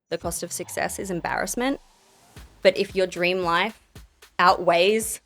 the cost of success is embarrassment. But if your dream life outweighs,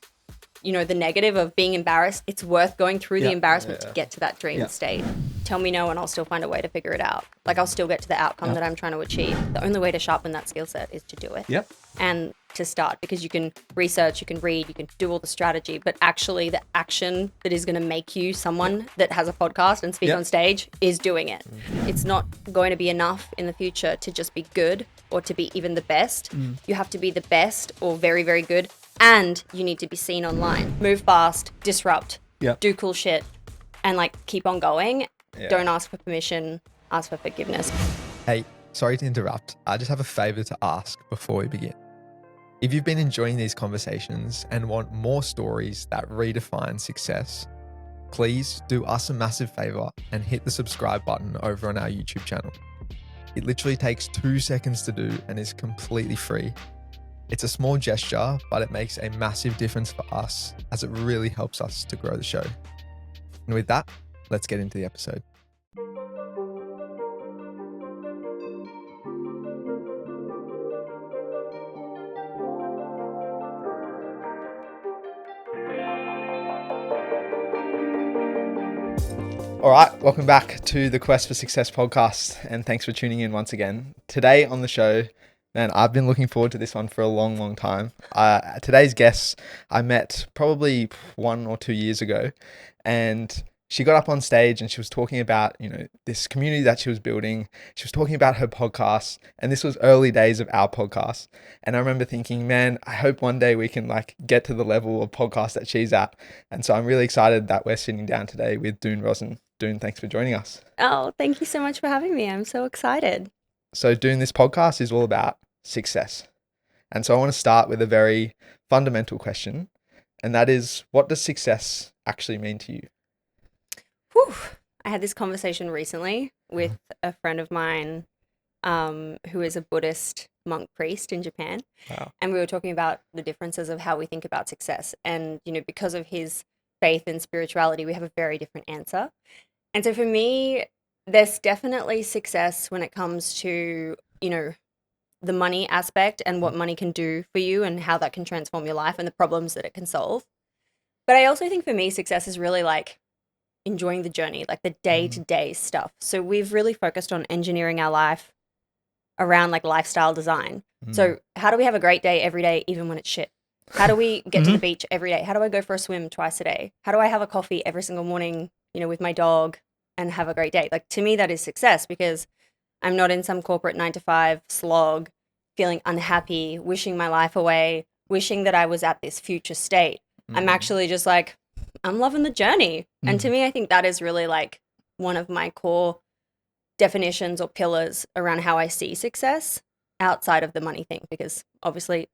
the negative of being embarrassed, it's worth going through the embarrassment to get to that dream state. Tell me no and I'll still find a way to figure it out. Like, I'll still get to the outcome that I'm trying to achieve. The only way to sharpen that skill set is to do it. Yep. And to start, because you can research, you can read, you can do all the strategy, but actually the action that is going to make you someone that has a podcast and speak on stage is doing it. It's not going to be enough in the future to just be good or to be even the best. You have to be the best or very, very good, and you need to be seen online. Move fast, disrupt, do cool shit, and keep on going. Don't ask for permission, ask for forgiveness. Hey, sorry to interrupt. I just have a favor to ask before we begin. If you've been enjoying these conversations and want more stories that redefine success, please do us a massive favor and hit the subscribe button over on our YouTube channel. It literally takes 2 seconds to do and is completely free. It's a small gesture, but it makes a massive difference for us as it really helps us to grow the show. And with that, let's get into the episode. All right, welcome back to the Quest for Success podcast, and thanks for tuning in once again. Today on the show, man, I've been looking forward to this one for a long, long time. Today's guest I met probably 1 or 2 years ago, and she got up on stage and she was talking about, this community that she was building. She was talking about her podcast, and this was early days of our podcast. And I remember thinking, man, I hope one day we can get to the level of podcast that she's at. And so I'm really excited that we're sitting down today with Doone Roisin. Doone, thanks for joining us. Oh, thank you so much for having me. I'm so excited. So Doone, this podcast is all about success. And so I want to start with a very fundamental question. And that is, what does success actually mean to you? Whew. I had this conversation recently with a friend of mine who is a Buddhist monk priest in Japan. Wow. And we were talking about the differences of how we think about success. And, because of his faith and spirituality, we have a very different answer. And so for me, there's definitely success when it comes to, the money aspect and what money can do for you and how that can transform your life and the problems that it can solve. But I also think for me, success is really enjoying the journey, the day-to-day stuff. So we've really focused on engineering our life around lifestyle design. So how do we have a great day every day, even when it's shit? How do we get to the beach every day? How do I go for a swim twice a day? How do I have a coffee every single morning, with my dog and have a great day? To me, that is success, because I'm not in some corporate 9-to-5 slog, feeling unhappy, wishing my life away, wishing that I was at this future state. I'm actually just I'm loving the journey. And to me, I think that is really one of my core definitions or pillars around how I see success outside of the money thing, because obviously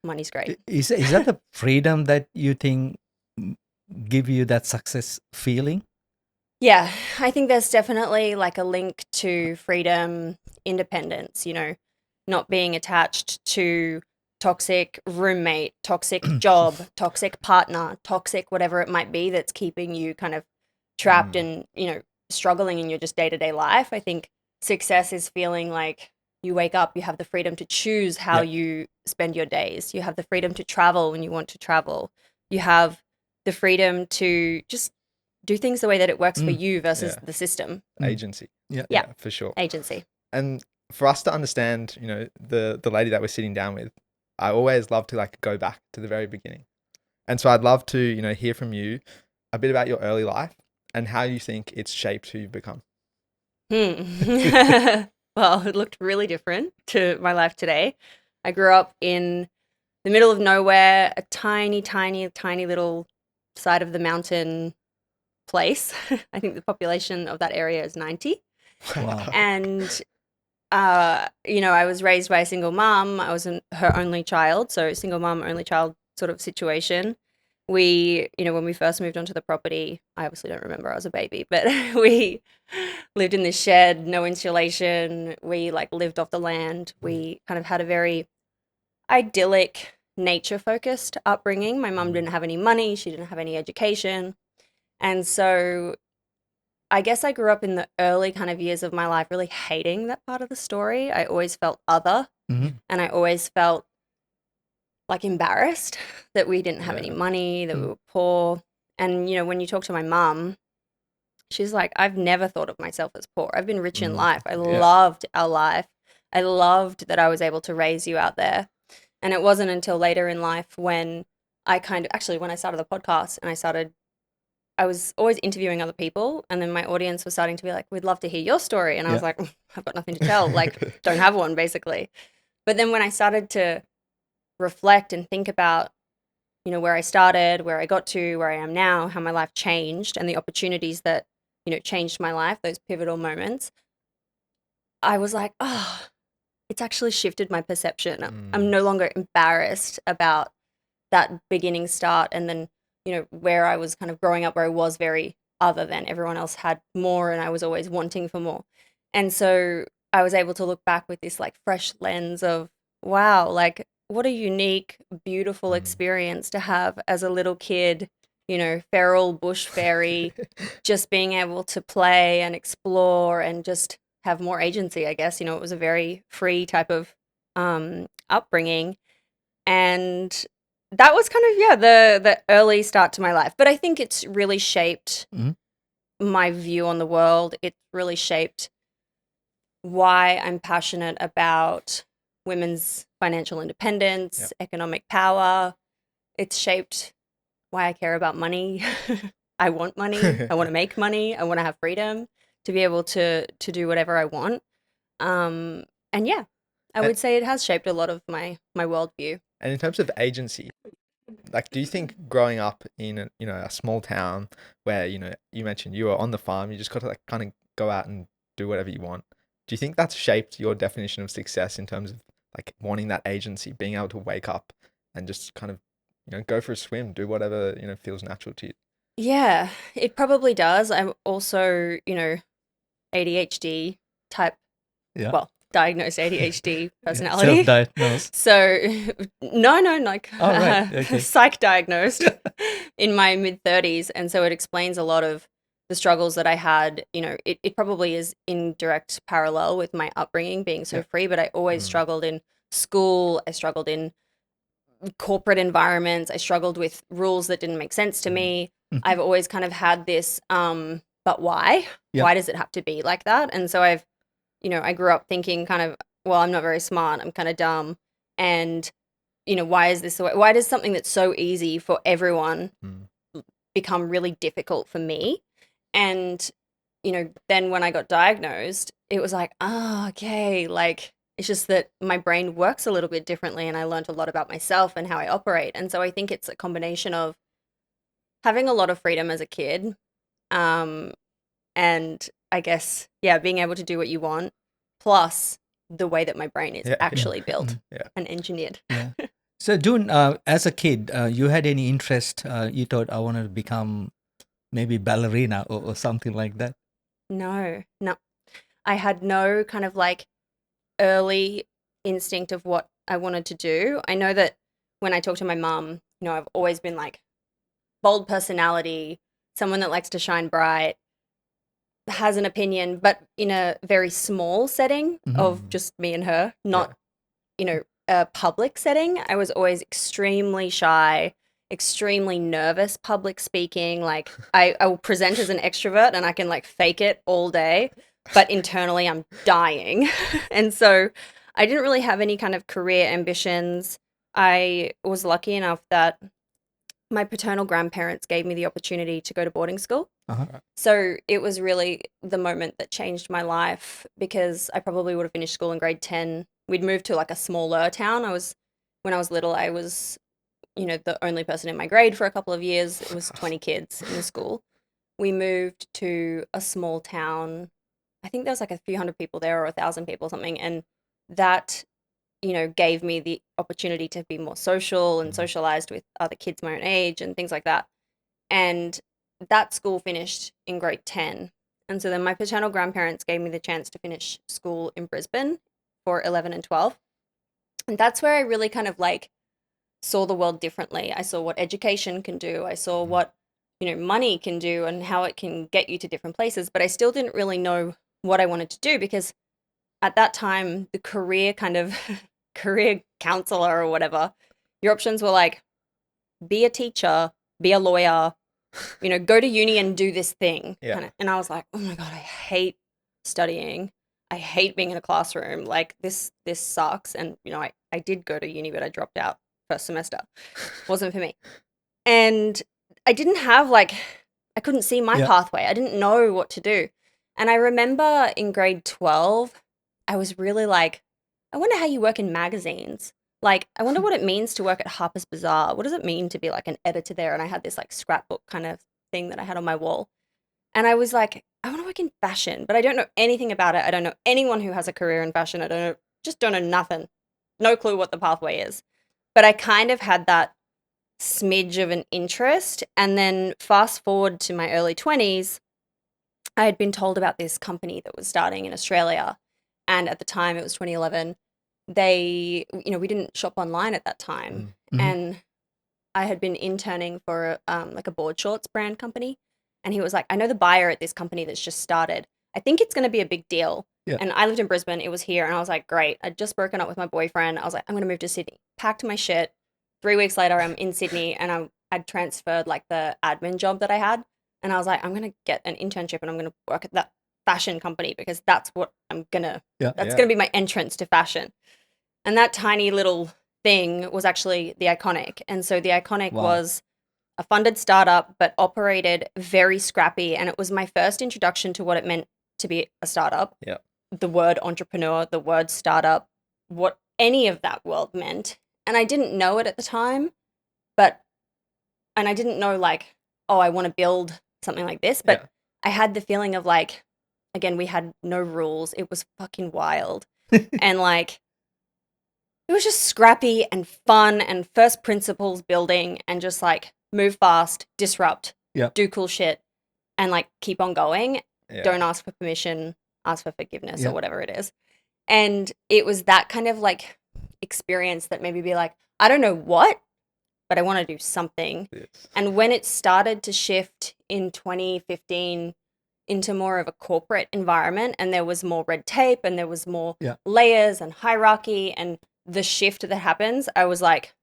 money's great. Is that the freedom that you think give you that success feeling? Yeah, I think there's definitely a link to freedom, independence, not being attached to toxic roommate, toxic job, toxic partner, toxic whatever it might be that's keeping you kind of trapped and, struggling in your just day-to-day life. I think success is feeling you wake up, you have the freedom to choose how you spend your days. You have the freedom to travel when you want to travel. You have the freedom to just do things the way that it works for you versus the system. Agency. Yeah, for sure. Agency. And for us to understand, the lady that we're sitting down with, I always love to go back to the very beginning. And so I'd love to, hear from you a bit about your early life and how you think it's shaped who you've become. Well, it looked really different to my life today. I grew up in the middle of nowhere, a tiny, tiny, tiny little side of the mountain place. I think the population of that area is 90. Wow. And, I was raised by a single mom. I was her only child. So single mom, only child sort of situation. We, when we first moved onto the property, I obviously don't remember, I was a baby, but we lived in this shed, no insulation. We lived off the land. We kind of had a very idyllic, nature-focused upbringing. My mum didn't have any money. She didn't have any education. And so I guess I grew up in the early kind of years of my life really hating that part of the story. I always felt other, Mhm. and I always felt like embarrassed that we didn't have any Yeah. money, that we Mm. were poor. And, when you talk to my mum, she's like, I've never thought of myself as poor. I've been rich in life. I Yeah. loved our life. I loved that I was able to raise you out there. And it wasn't until later in life when when I started the podcast and I was always interviewing other people. And then my audience was starting to be like, we'd love to hear your story. And I Yeah. was like, I've got nothing to tell. Like, don't have one, basically. But then when I started to reflect and think about, where I started, where I got to, where I am now, how my life changed, and the opportunities that, changed my life, those pivotal moments, I was like, oh, it's actually shifted my perception. I'm no longer embarrassed about that beginning start and then, where I was kind of growing up, where I was very other than everyone else had more and I was always wanting for more. And so I was able to look back with this like fresh lens of, wow, like what a unique, beautiful experience to have as a little kid, feral bush fairy, just being able to play and explore and just have more agency, I guess. It was a very free type of upbringing. And that was kind of, yeah, the early start to my life. But I think it's really shaped Mhm. my view on the world. It's really shaped why I'm passionate about women's financial independence, economic power. It's shaped why I care about money. I want money. I want to make money. I want to have freedom to be able to do whatever I want. And yeah, I And, would say it has shaped a lot of my worldview. and in terms of agency, like, do you think growing up in a small town where you mentioned you were on the farm, you just got to like kind of go out and do whatever you want? Do you think that's shaped your definition of success in terms of like wanting that agency, being able to wake up and just kind of go for a swim, do whatever feels natural to you? Yeah, it probably does. I'm also, ADHD type, Yeah. well, diagnosed ADHD Yeah. personality. Self-diagnosed. So, no, like All right. Okay. psych diagnosed in my mid 30s. And so it explains a lot of the struggles that I had. It probably is in direct parallel with my upbringing being so free, but I always struggled in school. I struggled in corporate environments. I struggled with rules that didn't make sense to me. Mhm. I've always kind of had this, but why? Yeah. Why does it have to be like that? And so I grew up thinking kind of, well, I'm not very smart. I'm kind of dumb. And, why is this the way? Why does something that's so easy for everyone become really difficult for me? And, then when I got diagnosed, it was like, oh, okay, like, it's just that my brain works a little bit differently and I learned a lot about myself and how I operate. And so I think it's a combination of having a lot of freedom as a kid, um, and I guess, yeah, being able to do what you want, plus the way that my brain is Yeah, actually built yeah. and engineered. Yeah. So, Doone, as a kid, you had any interest? You thought I wanted to become maybe ballerina or something like that? No. I had no kind of like early instinct of what I wanted to do. I know that when I talk to my mum, I've always been like bold personality, someone that likes to shine bright, has an opinion, but in a very small setting of just me and her, not, a public setting. I was always extremely shy, extremely nervous public speaking. Like I will present as an extrovert and I can like fake it all day, but internally I'm dying. And so I didn't really have any kind of career ambitions. I was lucky enough that my paternal grandparents gave me the opportunity to go to boarding school. Uh-huh. So it was really the moment that changed my life because I probably would have finished school in grade 10. We'd moved to like a smaller town. When I was little, I was, the only person in my grade for a couple of years. It was 20 kids in the school. We moved to a small town. I think there was like a few hundred people there or 1,000 people or something. And that, gave me the opportunity to be more social and socialized with other kids my own age and things like that. And that school finished in grade 10. And so then my paternal grandparents gave me the chance to finish school in Brisbane for 11 and 12. And that's where I really kind of like saw the world differently. I saw what education can do. I saw what, money can do and how it can get you to different places. But I still didn't really know what I wanted to do, because at that time, the career kind of career counselor or whatever, your options were like, be a teacher, be a lawyer, go to uni and do this thing. Yeah. And I was like, oh my God, I hate studying. I hate being in a classroom. Like this sucks. And, I did go to uni, but I dropped out first semester. Wasn't for me. And I didn't have I couldn't see my Yeah. pathway. I didn't know what to do. And I remember in grade 12, I was really like, I wonder how you work in magazines. Like, I wonder what it means to work at Harper's Bazaar. What does it mean to be like an editor there? And I had this like scrapbook kind of thing that I had on my wall. And I was like, I want to work in fashion, but I don't know anything about it. I don't know anyone who has a career in fashion. Just don't know nothing. No clue what the pathway is. But I kind of had that smidge of an interest. And then fast forward to my early 20s, I had been told about this company that was starting in Australia. And at the time, it was 2011. We didn't shop online at that time. Mhm. And I had been interning for like a board shorts brand company. And he was like, I know the buyer at this company that's just started. I think it's going to be a big deal. Yeah. And I lived in Brisbane. It was here. And I was like, great. I'd just broken up with my boyfriend. I was like, I'm going to move to Sydney. Packed my shit. 3 weeks later, I'm in Sydney, and I'd transferred like the admin job that I had. And I was like, I'm going to get an internship and I'm going to work at that fashion company, because that's what I'm going to, Yeah. that's going to be my entrance to fashion. And that tiny little thing was actually the Iconic. And so the Iconic Wow. was a funded startup, but operated very scrappy. And it was my first introduction to what it meant to be a startup. Yeah. The word entrepreneur, the word startup, what any of that world meant. And I didn't know it at the time, and I didn't know like, oh, I want to build something like this. But Yeah. I had the feeling of like, again, we had no rules. It was fucking wild. And like, it was just scrappy and fun and first principles building, and just like move fast, disrupt, Yeah. do cool shit, and like keep on going. Yeah. Don't ask for permission, ask for forgiveness Yeah. or whatever it is. And it was that kind of like experience that made me be like, I don't know what, but I want to do something. Yes. And when it started to shift in 2015 into more of a corporate environment, and there was more red tape and there was more Yeah. layers and hierarchy, and the shift that happens, I was like,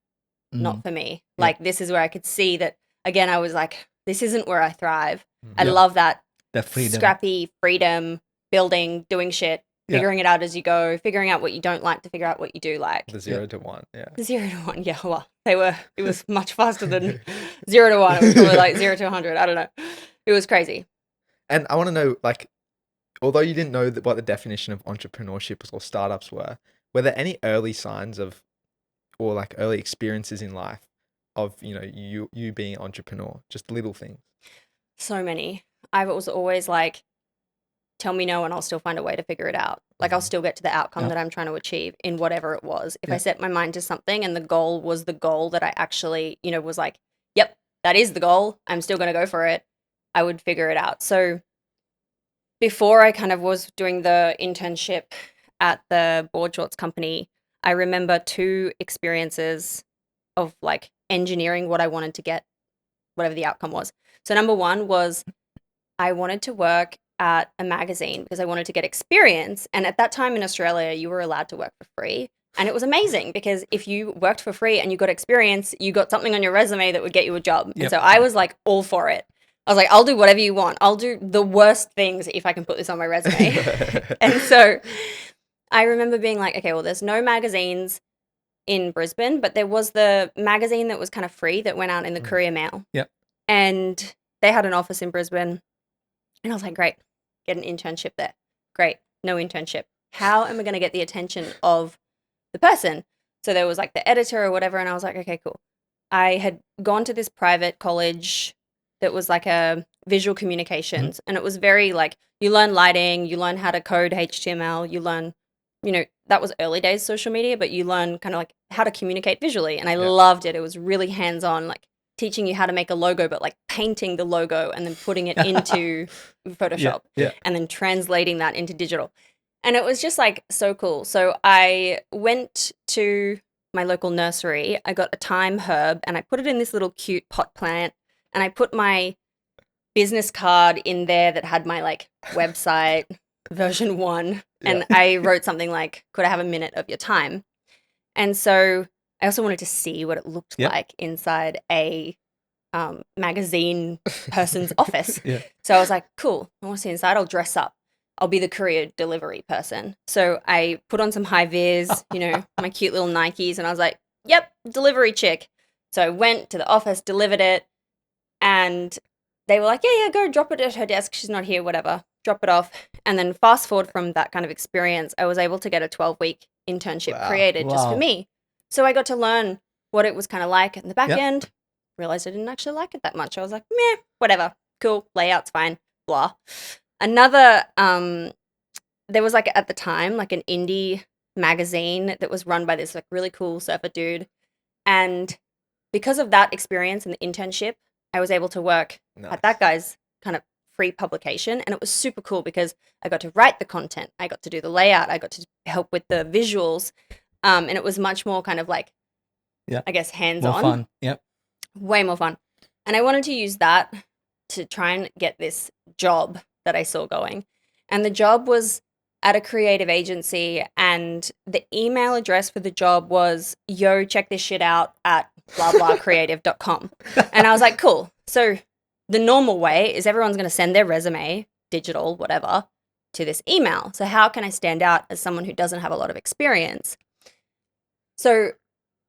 Mm. not for me. Yeah. Like, this is where I could see that, again, I was like, this isn't where I thrive. I Yeah. love that The freedom. scrappy freedom, building, doing shit, Yeah. figuring it out as you go, figuring out what you don't like to figure out what you do like. The 0 to 1. Yeah. The 0 to 1, yeah, well, it was much faster than 0 to 1. It was probably like 0 to 100. I don't know. It was crazy. And I want to know, like, although you didn't know what the definition of entrepreneurship or startups were there any early signs of, or like early experiences in life of, you being an entrepreneur, just little things? So many. I was always like, tell me no and I'll still find a way to figure it out. Like, I'll still get to the outcome Yeah. that I'm trying to achieve in whatever it was. If I Yeah. set my mind to something and the goal was the goal that I actually, was like, yep, that is the goal, I'm still going to go for it, I would figure it out. So before I kind of was doing the internship at the board shorts company, I remember 2 experiences of like engineering what I wanted to get, whatever the outcome was. So number 1 was I wanted to work at a magazine because I wanted to get experience. And at that time in Australia, you were allowed to work for free. And it was amazing because if you worked for free and you got experience, you got something on your resume that would get you a job. And Yep. so I was like all for it. I was like, I'll do whatever you want. I'll do the worst things if I can put this on my resume. And so I remember being like, okay, well, there's no magazines in Brisbane, but there was the magazine that was kind of free that went out in the Courier Mail. Yep. And they had an office in Brisbane. And I was like, great, get an internship there. Great, no internship. How am I going to get the attention of the person? So there was like the editor or whatever. And I was like, okay, cool. I had gone to this private college that was like a visual communications. And it was very like, you learn lighting, you learn how to code HTML, you learn, that was early days social media, but you learn kind of like how to communicate visually. And I loved it. It was really hands-on, like teaching you how to make a logo, but like painting the logo and then putting it into Photoshop Yeah. and then translating that into digital. And it was just like so cool. So I went to my local nursery. I got a thyme herb and I put it in this little cute pot plant and I put my business card in there that had my like website version 1, and I wrote something like, could I have a minute of your time? And so I also wanted to see what it looked like inside a magazine person's office. Yeah. So I was like, cool, I want to see inside. I'll dress up. I'll be the courier delivery person. So I put on some high vis, my cute little Nikes, and I was like, yep, delivery chick. So I went to the office, delivered it, and they were like, yeah, go drop it at her desk. She's not here, whatever. Drop it off. And then fast forward from that kind of experience, I was able to get a 12-week internship created just for me. So I got to learn what it was kind of like in the back end. Realized I didn't actually like it that much. I was like, meh, whatever. Cool. Layout's fine. Blah. Another, there was like at the time, like an indie magazine that was run by this like really cool surfer dude. And because of that experience and the internship, I was able to work at that guy's kind of free publication. And it was super cool because I got to write the content. I got to do the layout. I got to help with the visuals. And it was much more kind of like, I guess, hands-on. More fun. Yep. Way more fun. And I wanted to use that to try and get this job that I saw going. And the job was at a creative agency, and the email address for the job was, yo, check this shit out at blah blah creative.com. And I was like, cool. So the normal way is everyone's going to send their resume, digital, whatever, to this email. So how can I stand out as someone who doesn't have a lot of experience? So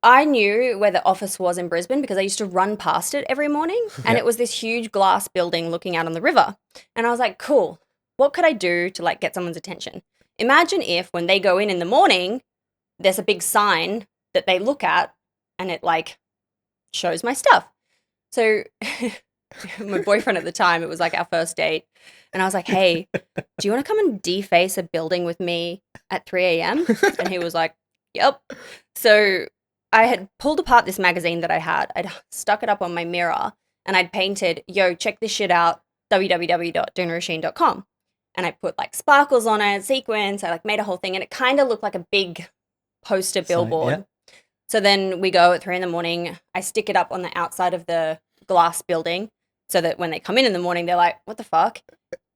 I knew where the office was in Brisbane because I used to run past it every morning, and it was this huge glass building looking out on the river. And I was like, cool, what could I do to like get someone's attention? Imagine if when they go in the morning, there's a big sign that they look at and it like shows my stuff. So my boyfriend at the time, it was like our first date. And I was like, hey, do you want to come and deface a building with me at 3 a.m.? And he was like, yep. So I had pulled apart this magazine that I had. I'd stuck it up on my mirror and I'd painted, yo, check this shit out, www.dooneroisin.com. And I put like sparkles on it, sequins. I like made a whole thing, and it kind of looked like a big poster billboard. So then we go at 3 a.m. I stick it up on the outside of the glass building so that when they come in the morning, they're like, what the fuck?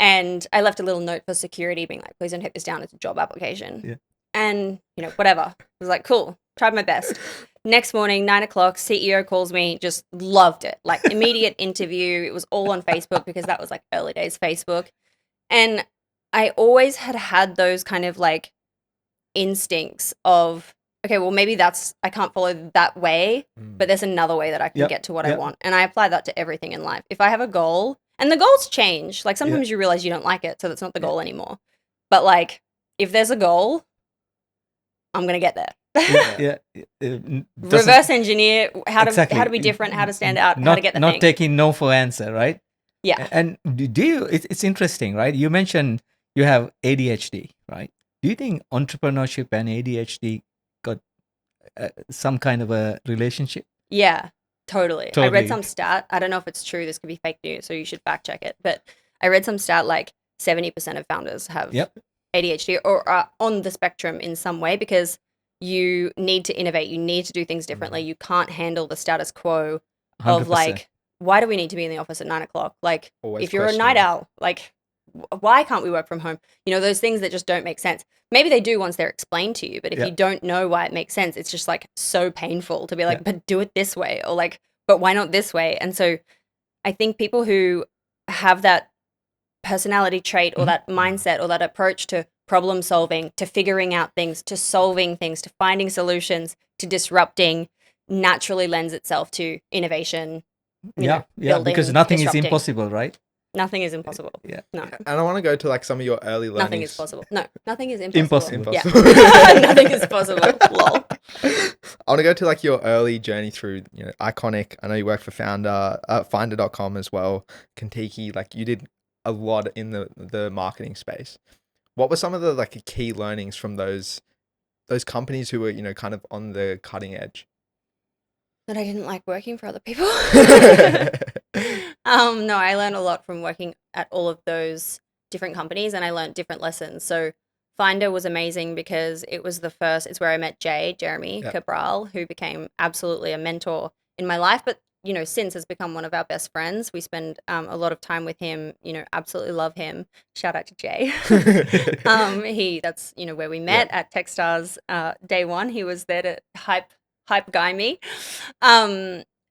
And I left a little note for security being like, please don't take this down. It's a job application. Yeah. And, whatever. I was like, cool. Tried my best. Next morning, 9 o'clock, CEO calls me, just loved it. Like immediate interview. It was all on Facebook because that was like early days Facebook. And I always had those kind of like instincts of, okay, well, maybe I can't follow that way, but there's another way that I can get to what I want. And I apply that to everything in life. If I have a goal, and the goals change, like sometimes you realize you don't like it, so that's not the goal anymore. But like, if there's a goal, I'm going to get there. Reverse engineer how to be different, how to stand out, how to get the not thing. taking no for answer, right? Yeah. And it's interesting, right? You mentioned you have ADHD, right? Do you think entrepreneurship and ADHD got some kind of a relationship? Yeah, totally. I read some stat. I don't know if it's true. This could be fake news, so you should fact check it. But I read some stat like 70% of founders have ADHD or are on the spectrum in some way because you need to innovate. You need to do things differently. You can't handle the status quo of 100%. like, why do we need to be in the office at 9 o'clock? Like, Always if you're a night owl, like, why can't we work from home? Those things that just don't make sense. Maybe they do once they're explained to you, but if you don't know why it makes sense, it's just like so painful to be like, but do it this way, or like, but why not this way? And so I think people who have that personality trait or that mindset or that approach to problem solving, to figuring out things, to solving things, to finding solutions, to disrupting, naturally lends itself to innovation. Building, because nothing disrupting. is impossible, right? Nothing is impossible. Yeah. No. And I want to go to like some of your early learnings. Nothing is possible. No, nothing is impossible. Impossible. Yeah. Nothing is possible. Lol. I want to go to like your early journey through, Iconic. I know you work for Finder.com as well. Kentucky, like you did a lot in the marketing space. What were some of the like key learnings from those companies who were, kind of on the cutting edge? That I didn't like working for other people. No, I learned a lot from working at all of those different companies, and I learned different lessons. So Finder was amazing because it's where I met Jeremy Cabral, who became absolutely a mentor in my life. But since has become one of our best friends. We spend a lot of time with him, absolutely love him. Shout out to Jay. That's where we met at Techstars day one. He was there to hype guy me.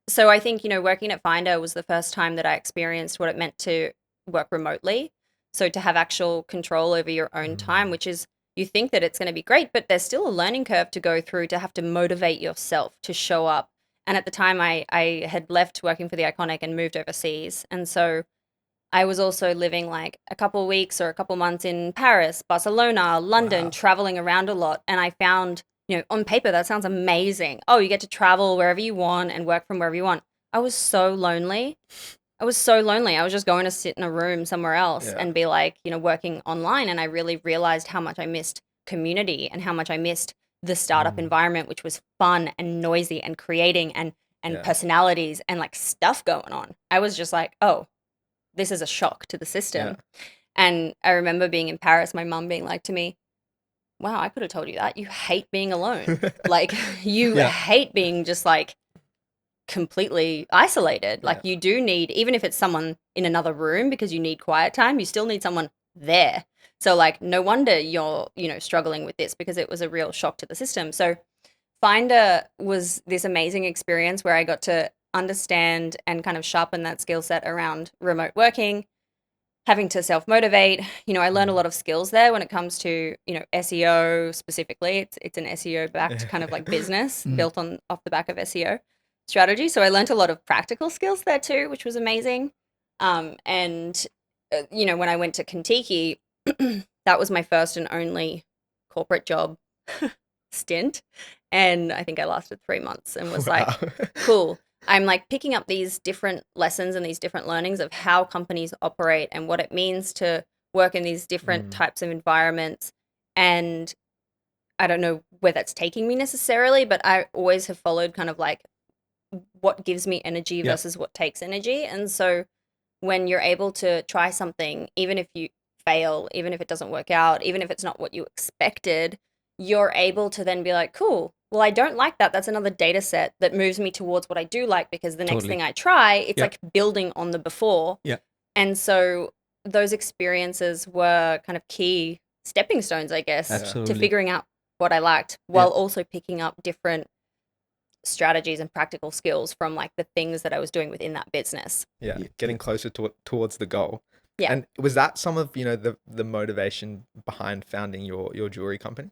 So I think, working at Finder was the first time that I experienced what it meant to work remotely. So to have actual control over your own time, which is, you think that it's going to be great, but there's still a learning curve to go through to have to motivate yourself to show up. And at the time I had left working for the Iconic and moved overseas. And so I was also living like a couple weeks or a couple months in Paris, Barcelona, London, traveling around a lot. And I found, on paper, that sounds amazing. Oh, you get to travel wherever you want and work from wherever you want. I was so lonely. I was just going to sit in a room somewhere else and be like, working online. And I really realized how much I missed community and how much I missed the startup environment, which was fun and noisy and creating and personalities and like stuff going on. I was just like, oh, this is a shock to the system. Yeah. And I remember being in Paris, my mum being like to me, wow, I could have told you that. You hate being alone. Like you hate being just like completely isolated. Like you do need, even if it's someone in another room because you need quiet time, you still need someone there. So like no wonder you're, struggling with this, because it was a real shock to the system. So Finder was this amazing experience where I got to understand and kind of sharpen that skill set around remote working, having to self-motivate. I learned a lot of skills there when it comes to, SEO specifically. It's an SEO backed kind of like business built off the back of SEO strategy. So I learned a lot of practical skills there too, which was amazing. When I went to Kentucky, that was my first and only corporate job stint. And I think I lasted 3 months and was like, cool. I'm like picking up these different lessons and these different learnings of how companies operate and what it means to work in these different types of environments. And I don't know where that's taking me necessarily, but I always have followed kind of like what gives me energy versus what takes energy. And so when you're able to try something, even if you fail, even if it doesn't work out, even if it's not what you expected, you're able to then be like, cool, well, I don't like that. That's another data set that moves me towards what I do like, because the next thing I try, it's like building on the before. Yeah. And so those experiences were kind of key stepping stones, I guess, to figuring out what I liked, while also picking up different strategies and practical skills from like the things that I was doing within that business. Yeah. Getting closer towards the goal. Yeah. And was that some of, the motivation behind founding your jewelry company?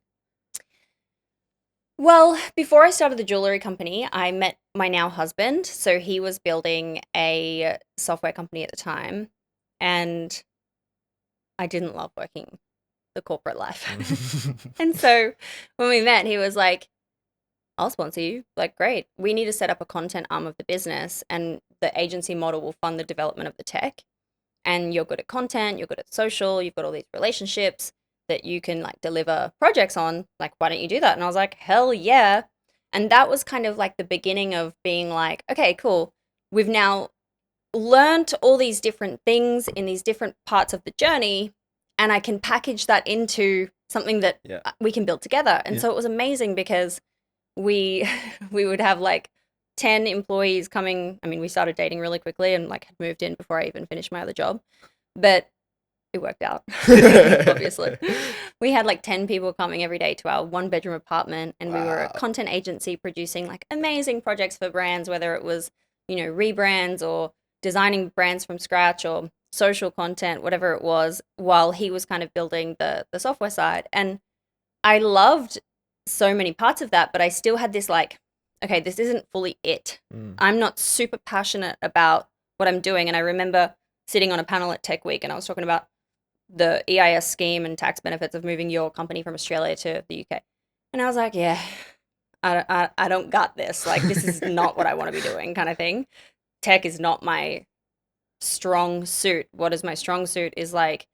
Well, before I started the jewelry company, I met my now husband. So he was building a software company at the time, and I didn't love working the corporate life. And so when we met, he was like, I'll sponsor you. Like, great. We need to set up a content arm of the business, and the agency model will fund the development of the tech. And you're good at content, you're good at social, you've got all these relationships that you can like deliver projects on. Like, why don't you do that? And I was like, hell yeah. And that was kind of like the beginning of being like, okay, cool. We've now learned all these different things in these different parts of the journey, and I can package that into something that we can build together. And so it was amazing, because we would have like 10 employees coming. I mean, we started dating really quickly and like had moved in before I even finished my other job, but it worked out. Obviously, we had like 10 people coming every day to our 1-bedroom apartment, and we were a content agency producing like amazing projects for brands, whether it was, rebrands or designing brands from scratch or social content, whatever it was, while he was kind of building the software side. And I loved so many parts of that, but I still had this like, okay, this isn't fully it. I'm not super passionate about what I'm doing. And I remember sitting on a panel at Tech Week, and I was talking about the EIS scheme and tax benefits of moving your company from Australia to the UK. And I was like, yeah, I don't got this. Like, this is not what I want to be doing, kind of thing. Tech is not my strong suit. What is my strong suit is like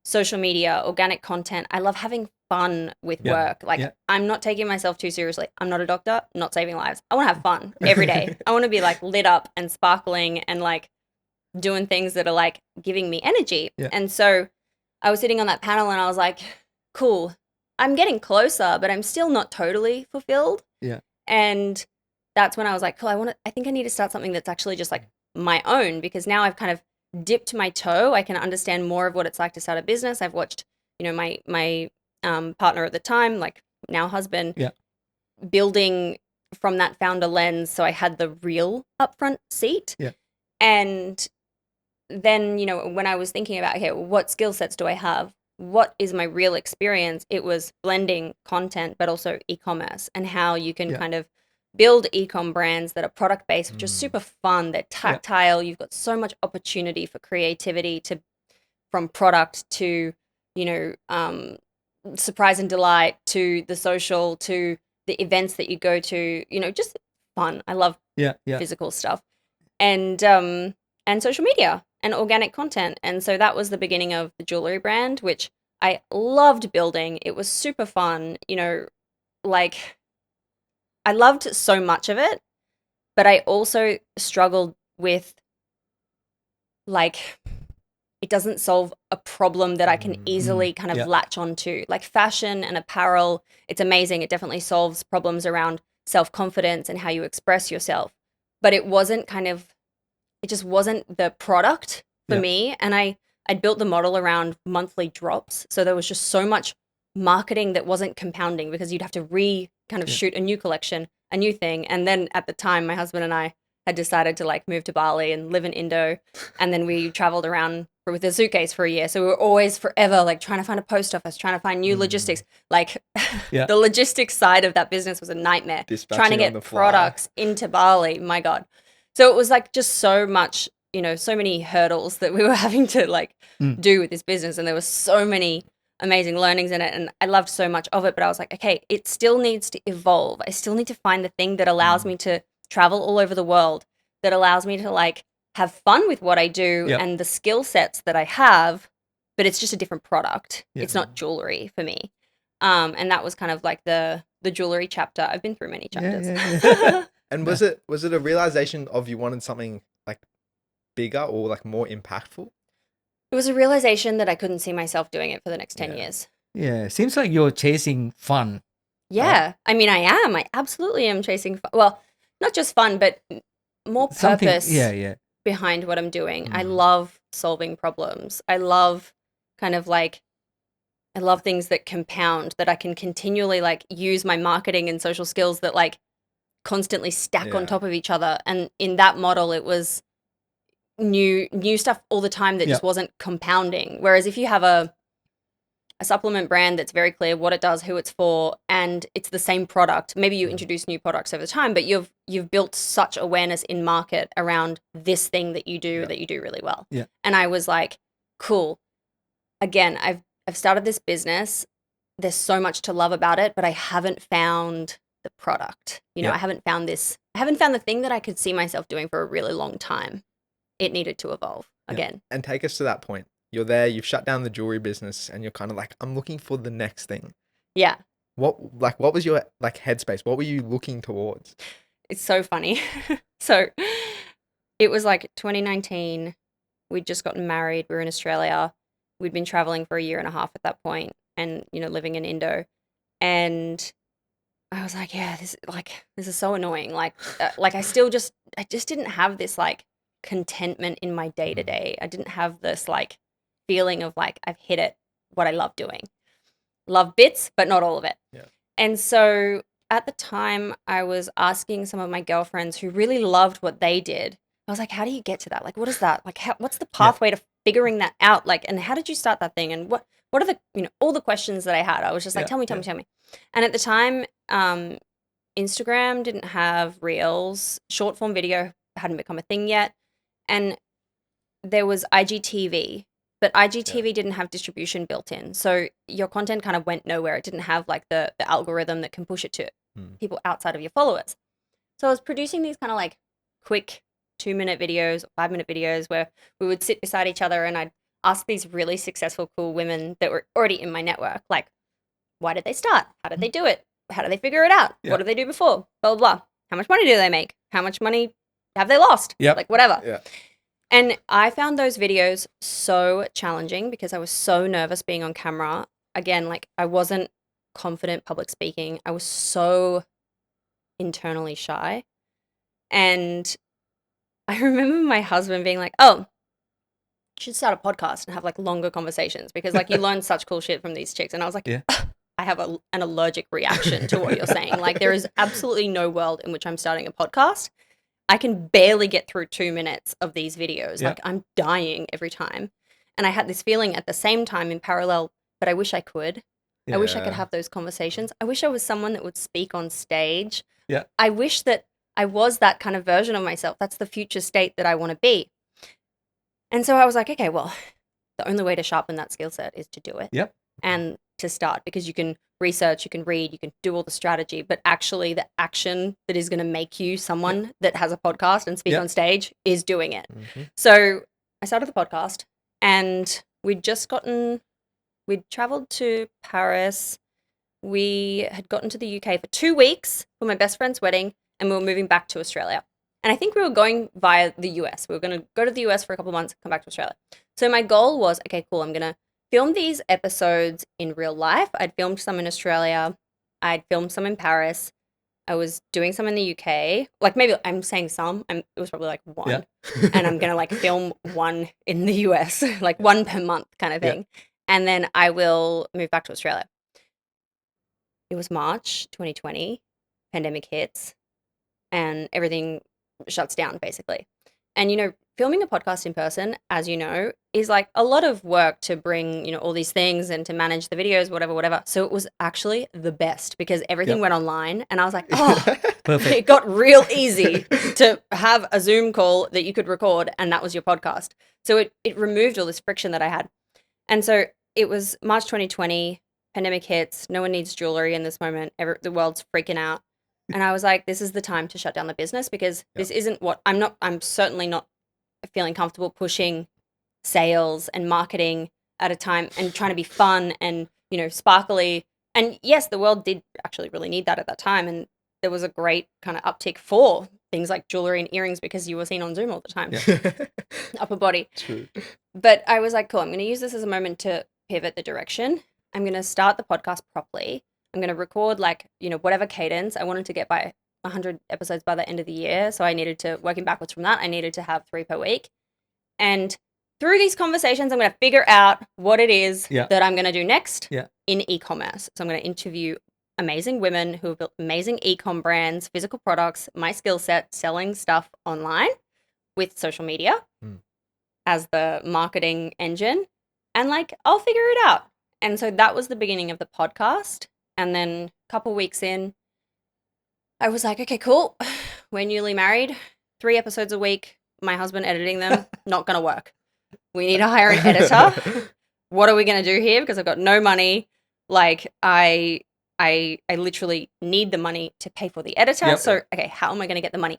social media, organic content. I love having fun with work. Like, I'm not taking myself too seriously. I'm not a doctor, not saving lives. I want to have fun every day. I want to be like lit up and sparkling and like doing things that are like giving me energy. And so I was sitting on that panel, and I was like, cool, I'm getting closer, but I'm still not totally fulfilled. And that's when I was like, cool, I think I need to start something that's actually just like my own, because now I've kind of dipped my toe. I can understand more of what it's like to start a business. I've watched, my partner at the time, like now husband, Yeah. building from that founder lens. So I had the real upfront seat. Yeah. And then, when I was thinking about, okay, what skill sets do I have? What is my real experience? It was blending content, but also e-commerce, and how you can kind of build e-com brands that are product based, which is super fun. They're tactile. You've got so much opportunity for creativity from product to, surprise and delight, to the social, to the events that you go to, just fun. I love physical stuff. And social media and organic content. And so that was the beginning of the jewellery brand, which I loved building. It was super fun, like I loved so much of it, but I also struggled with, like, it doesn't solve a problem that I can easily kind of latch onto. Like fashion and apparel, it's amazing. It definitely solves problems around self-confidence and how you express yourself. But it just wasn't the product for me. And I'd built the model around monthly drops. So there was just so much marketing that wasn't compounding, because you'd have to shoot a new collection, a new thing. And then at the time, my husband and I had decided to like move to Bali and live in Indo. And then we traveled around with a suitcase for a year. So we were always forever like trying to find a post office, trying to find new logistics. Like the logistics side of that business was a nightmare. Trying to get products into Bali, my God. So it was like just so much, so many hurdles that we were having to like do with this business. And there was so many amazing learnings in it. And I loved so much of it, but I was like, okay, it still needs to evolve. I still need to find the thing that allows me to travel all over the world, that allows me to like have fun with what I do and the skill sets that I have, but it's just a different product. It's not jewelry for me. And that was kind of like the jewelry chapter. I've been through many chapters. And was it a realization of you wanted something like bigger or like more impactful? It was a realization that I couldn't see myself doing it for the next 10 years. Yeah, seems like you're chasing fun. Yeah, right? I mean, I am. I absolutely am chasing fun. Well, not just fun, but more purpose behind what I'm doing. I love solving problems. I love I love things that compound, that I can continually like use my marketing and social skills that like constantly stack on top of each other. And in that model, it was new stuff all the time that just wasn't compounding. Whereas if you have a supplement brand that's very clear what it does, who it's for, and it's the same product, maybe you introduce new products over time, but you've built such awareness in market around this thing that you do that you do really well. And I was like, cool. Again, I've started this business. There's so much to love about it, but I haven't found the product. I haven't found the thing that I could see myself doing for a really long time. It needed to evolve again. And take us to that point. You're there, you've shut down the jewelry business, and you're kind of like, I'm looking for the next thing. Yeah. What was your like headspace? What were you looking towards? It's so funny. So it was like 2019. We'd just gotten married. We were in Australia. We'd been traveling for a year and a half at that point, and living in Indo. And I was like, yeah, this is so annoying. Like I just didn't have this like contentment in my day to day. I didn't have this like feeling of like I've hit it, what I love doing. Love bits, but not all of it. Yeah. And so at the time, I was asking some of my girlfriends who really loved what they did. I was like, how do you get to that? Like, what is that? Like, what's the pathway to figuring that out? Like, and how did you start that thing? And what are the, all the questions that I had? I was just like, tell me. And at the time, Instagram didn't have Reels. Short form video hadn't become a thing yet. And there was IGTV, but IGTV didn't have distribution built in. So your content kind of went nowhere. It didn't have like the algorithm that can push it to people outside of your followers. So I was producing these kind of like quick 2-minute videos, 5-minute videos where we would sit beside each other and I'd ask these really successful, cool women that were already in my network, like, why did they start? How did they do it? How did they figure it out? What did they do before? Blah, blah, blah. How much money do they make? How much money have they lost? Like whatever. Yeah. And I found those videos so challenging because I was so nervous being on camera. Again, like I wasn't confident public speaking. I was so internally shy. And I remember my husband being like, oh, you should start a podcast and have like longer conversations because like you learn such cool shit from these chicks. And I was like, Yeah. I have an allergic reaction to what you're saying. Like there is absolutely no world in which I'm starting a podcast. I can barely get through 2 minutes of these videos. Yeah. Like I'm dying every time. And I had this feeling at the same time in parallel, but I wish I could. I wish I could Yeah. have those conversations. I wish I was someone that would speak on stage. Yeah. I wish that I was that kind of version of myself. That's the future state that I want to be. And so I was like, okay, well, the only way to sharpen that skill set is to do it. Yep. And to start, because you can research, you can read, you can do all the strategy, but actually the action that is going to make you someone that has a podcast and speak Yep. on stage is doing it. Mhm. So I started the podcast and we'd traveled to Paris. We had gotten to the UK for 2 weeks for my best friend's wedding and we were moving back to Australia. And I think we were going via the US. We were going to go to the US for a couple of months and come back to Australia. So my goal was, okay, cool, I'm going to film these episodes in real life. I'd filmed some in Australia. I'd filmed some in Paris. I was doing some in the UK. Like maybe I'm saying some. It was probably like one. Yeah. And I'm going to like film one in the US, like one per month kind of Yeah. thing. And then I will move back to Australia. It was March 2020. Pandemic hits and everything shuts down basically. And, you know, filming a podcast in person, as you know, is like a lot of work to bring, you know, all these things and to manage the videos, whatever. So it was actually the best because everything Yep. went online and I was like, oh, Perfect. it got real easy to have a Zoom call that you could record and that was your podcast. So it removed all this friction that I had. And so it was March 2020, pandemic hits, no one needs jewelry in this moment, the world's freaking out. And I was like, this is the time to shut down the business because this isn't what I'm certainly not feeling comfortable pushing sales and marketing at a time and trying to be fun and, you know, sparkly. And yes, the world did actually really need that at that time. And there was a great kind of uptick for things like jewelry and earrings because you were seen on Zoom all the time, upper body. True. But I was like, cool, I'm going to use this as a moment to pivot the direction. I'm going to start the podcast properly. I'm going to record like, you know, whatever cadence. I wanted to get by 100 episodes by the end of the year. So I needed to, working backwards from that, I needed to have 3 per week. And through these conversations, I'm going to figure out what it is that I'm going to do next in e-commerce. So I'm going to interview amazing women who have built amazing e-com brands, physical products, my skill set, selling stuff online with social media as the marketing engine. And like, I'll figure it out. And so that was the beginning of the podcast. And then a couple weeks in, I was like, okay, cool. We're newly married. 3 episodes a week. My husband editing them. Not going to work. We need to hire an editor. What are we going to do here? Because I've got no money. Like I literally need the money to pay for the editor. Yep. So, okay, how am I going to get the money?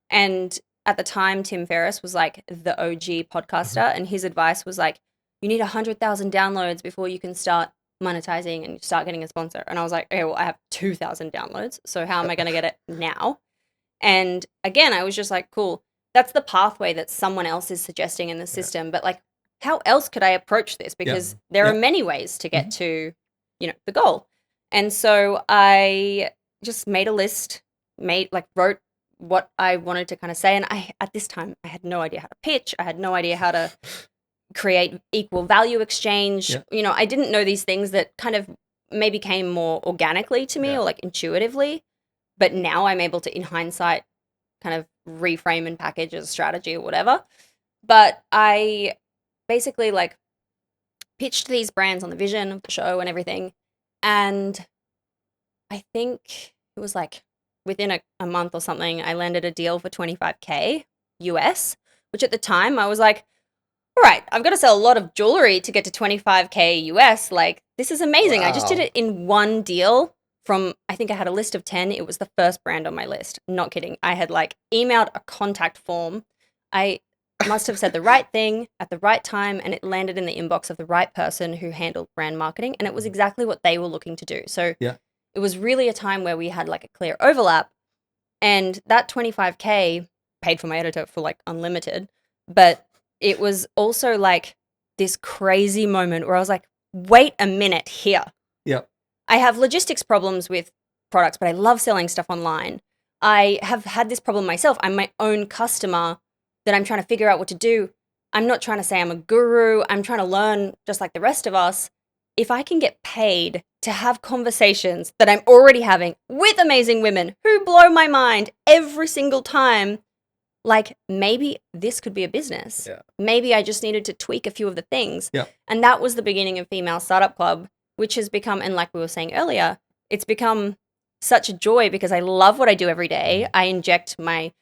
And at the time, Tim Ferriss was like the OG podcaster. And his advice was like, you need 100,000 downloads before you can start monetizing and start getting a sponsor. And I was like, okay, well, I have 2,000 downloads. So how am I going to get it now? And again, I was just like, cool, that's the pathway that someone else is suggesting in the system. But like, how else could I approach this? Because there are many ways to get to, you know, the goal. And so I just made a list, wrote what I wanted to kind of say. And at this time, I had no idea how to pitch. I had no idea how to create equal value exchange. You know, I didn't know these things that kind of maybe came more organically to me or like intuitively. But now I'm able to, in hindsight, kind of reframe and package as a strategy or whatever. But I basically like pitched these brands on the vision of the show and everything. And I think it was like within a month or something, I landed a deal for $25K US, which at the time I was like, all right, I've got to sell a lot of jewelry to get to $25K US. Like, this is amazing. Wow. I just did it in one deal from, I think I had a list of 10. It was the first brand on my list. Not kidding. I had like emailed a contact form. I must have said the right thing at the right time and it landed in the inbox of the right person who handled brand marketing. And it was exactly what they were looking to do. So it was really a time where we had like a clear overlap. And that 25K paid for my editor for like unlimited. But it was also like this crazy moment where I was like, wait a minute here. Yep. I have logistics problems with products, but I love selling stuff online. I have had this problem myself. I'm my own customer that I'm trying to figure out what to do. I'm not trying to say I'm a guru. I'm trying to learn just like the rest of us. If I can get paid to have conversations that I'm already having with amazing women who blow my mind every single time, like maybe this could be a business. Yeah. Maybe I just needed to tweak a few of the things. Yeah. And that was the beginning of Female Startup Club, which has become, and like we were saying earlier, it's become such a joy because I love what I do every day. I inject my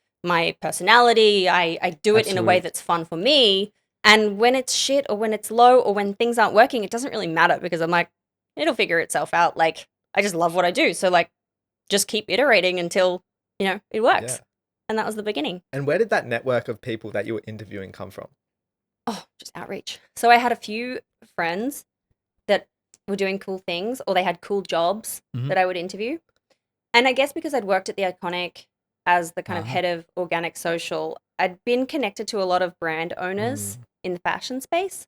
personality. I do it in a way Absolutely. that's fun for me. And when it's shit or when it's low or when things aren't working, it doesn't really matter because I'm like, it'll figure itself out. Like, I just love what I do. So like, just keep iterating until, it works. Yeah. And that was the beginning. And where did that network of people that you were interviewing come from? Oh, just outreach. So I had a few friends that were doing cool things or they had cool jobs Mhm. that I would interview. And I guess because I'd worked at the Iconic as the kind of head of organic social, I'd been connected to a lot of brand owners in the fashion space.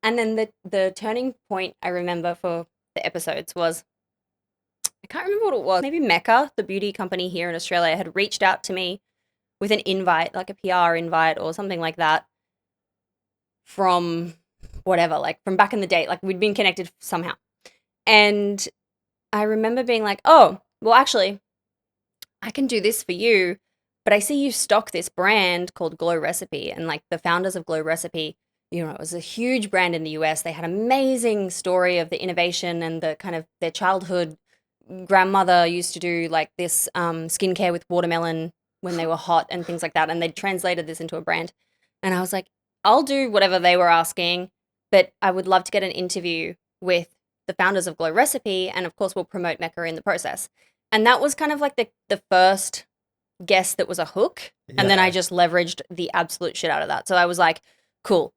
And then the turning point I remember for the episodes was, I can't remember what it was. Maybe Mecca, the beauty company here in Australia, had reached out to me with an invite, like a PR invite or something like that, from whatever, like from back in the day. Like we'd been connected somehow. And I remember being like, oh, well, actually, I can do this for you, but I see you stock this brand called Glow Recipe. And like the founders of Glow Recipe, it was a huge brand in the US. They had amazing story of the innovation and the kind of their childhood. Grandmother used to do like this skincare with watermelon when they were hot and things like that. And they'd translated this into a brand. And I was like, I'll do whatever they were asking, but I would love to get an interview with the founders of Glow Recipe. And of course, we'll promote Mecca in the process. And that was kind of like the first guess that was a hook. And then I just leveraged the absolute shit out of that. So I was like, cool.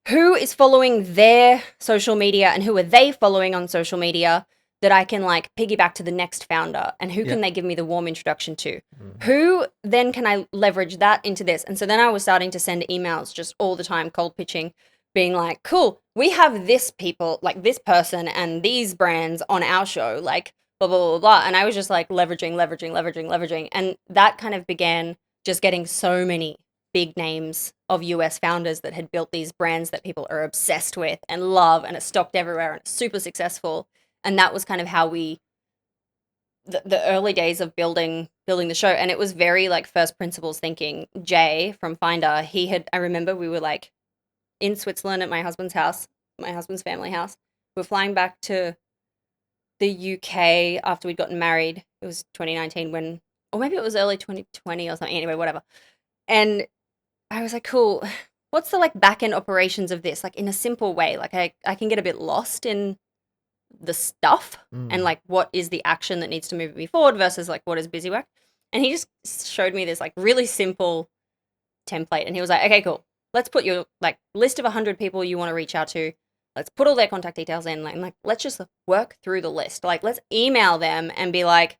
Who is following their social media and who are they following on social media that I can like piggyback to the next founder, and who can they give me the warm introduction to? Who then can I leverage that into this? And so then I was starting to send emails just all the time, cold pitching, being like, cool, we have this people, like this person and these brands on our show, like blah, blah, blah, blah. And I was just like leveraging. And that kind of began just getting so many big names of US founders that had built these brands that people are obsessed with and love and are stocked everywhere and are super successful. And that was kind of how the early days of building the show. And it was very like first principles thinking. Jay from Finder, I remember we were like in Switzerland at my husband's house, my husband's family house. We were flying back to the UK after we'd gotten married. It was 2019 or maybe it was early 2020 or something. Anyway, whatever. And I was like, cool, what's the like back end operations of this? Like in a simple way, like I can get a bit lost in the stuff and like what is the action that needs to move me forward versus like what is busy work. And he just showed me this like really simple template and he was like, okay, cool. Let's put your like list of 100 people you want to reach out to. Let's put all their contact details in and like, let's just work through the list. Like, let's email them and be like,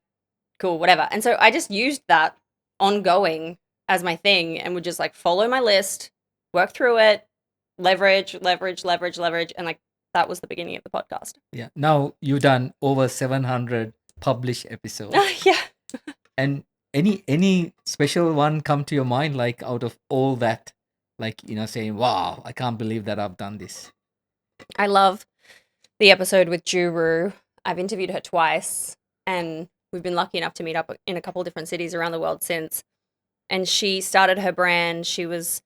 cool, whatever. And so I just used that ongoing as my thing and would just like follow my list, work through it, leverage. And like, that was the beginning of the podcast. Yeah. Now you've done over 700 published episodes. Yeah. And any special one come to your mind, like out of all that, like, saying, wow, I can't believe that I've done this. I love the episode with Juru. I've interviewed her twice and we've been lucky enough to meet up in a couple of different cities around the world since. And she started her brand. She was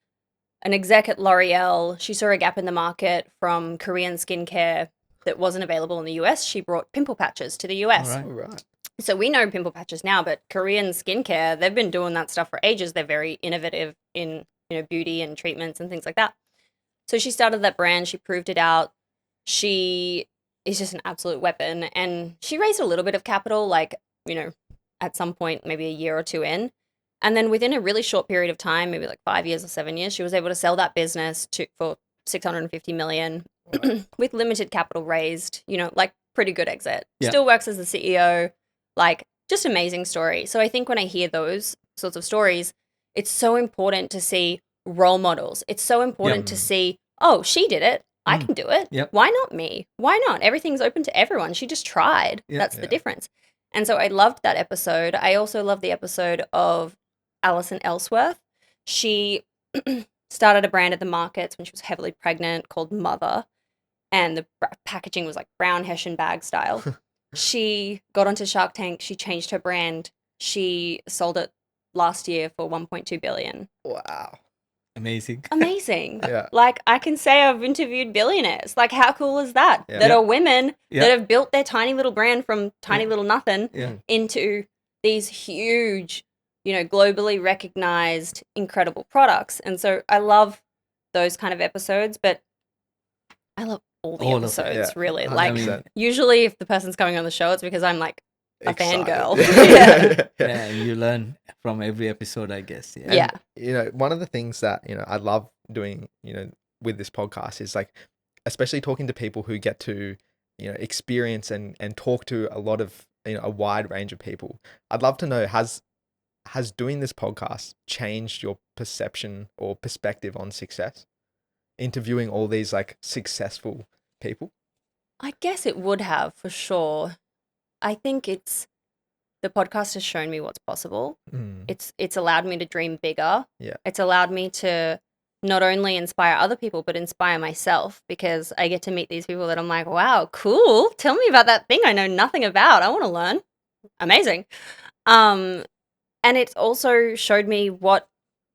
an exec at L'Oreal. She saw a gap in the market from Korean skincare that wasn't available in the US. She brought pimple patches to the US. All All right. So we know pimple patches now, but Korean skincare, they've been doing that stuff for ages. They're very innovative in, beauty and treatments and things like that. So she started that brand. She proved it out. She is just an absolute weapon. And she raised a little bit of capital, like, at some point, maybe a year or two in. And then within a really short period of time, maybe like 5 years or 7 years, she was able to sell that business for $650 million with limited capital raised, like pretty good exit. Yeah. Still works as the CEO, like just amazing story. So I think when I hear those sorts of stories, it's so important to see role models. It's so important to see, oh, she did it. I can do it. Yep. Why not me? Why not? Everything's open to everyone. She just tried. Yep. That's the difference. And so I loved that episode. I also loved the episode of Alison Ellsworth. She started a brand at the markets when she was heavily pregnant called Mother, and the packaging was like brown Hessian bag style. She got onto Shark Tank. She changed her brand. She sold it last year for 1.2 billion. Wow. Amazing. Amazing. Yeah. Like, I can say I've interviewed billionaires. Like, how cool is that? Yeah. That Yeah. are women Yeah. that have built their tiny little brand from tiny Yeah. little nothing Yeah. into these huge, globally recognized, incredible products. And so I love those kind of episodes, but I love all the All of it, episodes, yeah. really. 100%. Like, usually if the person's coming on the show, it's because I'm like a Excited. fangirl. Yeah. Yeah, you learn from every episode, I guess. Yeah. Yeah. One of the things that, I love doing, with this podcast is like, especially talking to people who get to, experience and talk to a lot of, a wide range of people. I'd love to know, has doing this podcast changed your perception or perspective on success? Interviewing all these like successful people? I guess it would have, for sure. I think the podcast has shown me what's possible. Mm. It's allowed me to dream bigger. Yeah. It's allowed me to not only inspire other people, but inspire myself, because I get to meet these people that I'm like, wow, cool. Tell me about that thing I know nothing about. I want to learn. Amazing. And it's also showed me what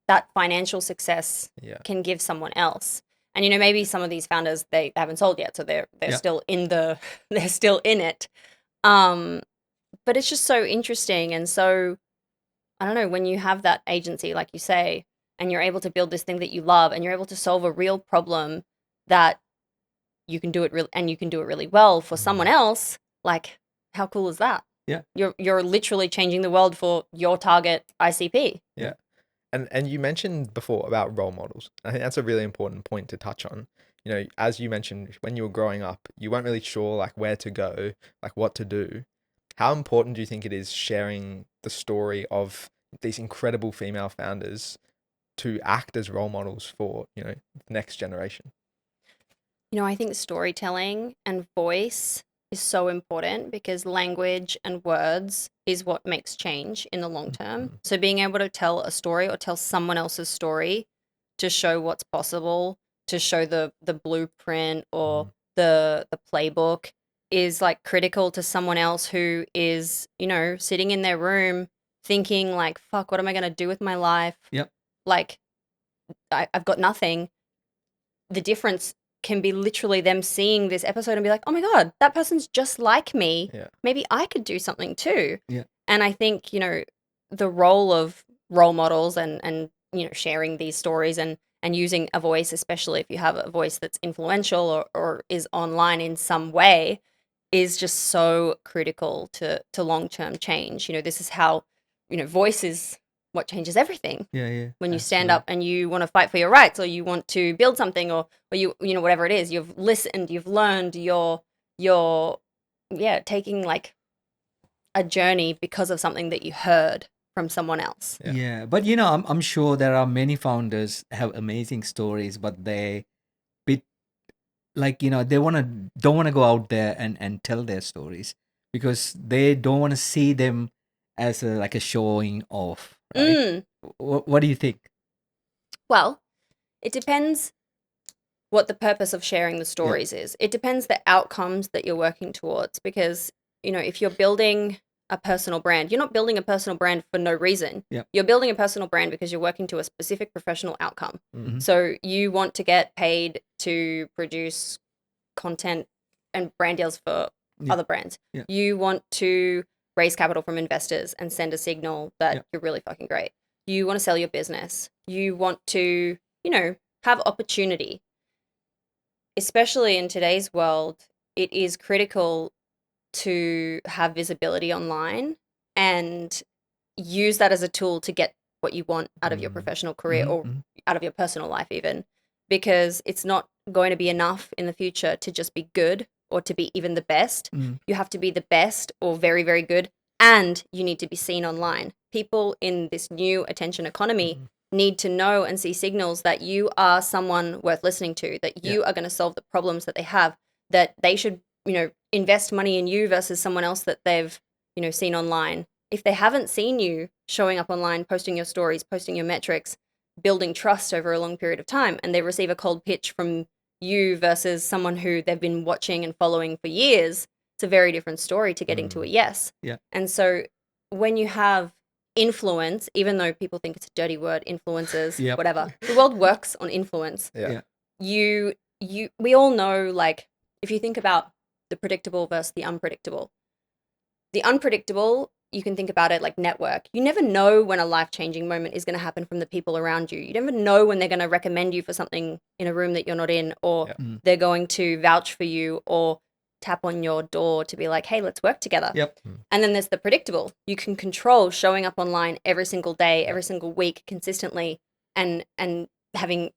that financial success Yeah. can give someone else. And maybe some of these founders, they haven't sold yet, so they're Yeah. still they're still in it. But it's just so interesting. And so, I don't know, when you have that agency, like you say, and you're able to build this thing that you love, and you're able to solve a real problem that you can do it really well for someone else, like, how cool is that? Yeah. You're literally changing the world for your target ICP. Yeah. And you mentioned before about role models. I think that's a really important point to touch on. As you mentioned, when you were growing up, you weren't really sure like where to go, like what to do. How important do you think it is sharing the story of these incredible female founders to act as role models for, the next generation? I think storytelling and voice is so important, because language and words is what makes change in the long term. Mhm. So being able to tell a story or tell someone else's story to show what's possible, to show the blueprint or the playbook, is like critical to someone else who is, sitting in their room thinking like, fuck, what am I going to do with my life? Yep. Like, I've got nothing. The difference can be literally them seeing this episode and be like, oh my God, that person's just like me. Yeah. Maybe I could do something too. Yeah. And I think, the role of role models and sharing these stories and using a voice, especially if you have a voice that's influential or is online in some way, is just so critical to long-term change. This is how, voice is what changes everything. Yeah. When you stand up and you want to fight for your rights, or you want to build something, or you whatever it is, you've listened, you've learned, you're taking like a journey because of something that you heard from someone else. Yeah. Yeah, but I'm sure there are many founders have amazing stories, but they bit like they don't want to go out there and tell their stories, because they don't want to see them as like a showing off, right? Mm. What do you think? Well, it depends what the purpose of sharing the stories is. It depends the outcomes that you're working towards, because if you're building a personal brand, you're not building a personal brand for no reason. Yep. You're building a personal brand because you're working to a specific professional outcome. Mhm. So you want to get paid to produce content and brand deals for Yeah. other brands. Yeah. You want to raise capital from investors and send a signal that Yeah. you're really fucking great. You want to sell your business. You want to, have opportunity. Especially in today's world, it is critical to have visibility online and use that as a tool to get what you want out of your professional career or out of your personal life even, because it's not going to be enough in the future to just be good or to be even the best. You have to be the best or very, very good, and you need to be seen online. People in this new attention economy need to know and see signals that you are someone worth listening to, that you are going to solve the problems that they have, that they should, invest money in you versus someone else that they've seen online, if they haven't seen you showing up online, posting your stories, posting your metrics, building trust over a long period of time, and they receive a cold pitch from you versus someone who they've been watching and following for years, it's a very different story to getting to a yes. Yeah. And so when you have influence, even though people think it's a dirty word, influencers, Yep. whatever, the world works on influence. Yeah. We all know, like, if you think about the predictable versus the unpredictable, you can think about it like network. You never know when a life-changing moment is going to happen from the people around you. You never know when they're going to recommend you for something in a room that you're not in, or they're going to vouch for you or tap on your door to be like, hey, let's work together. Yep. And then there's the predictable. You can control showing up online every single day, every single week consistently, and having,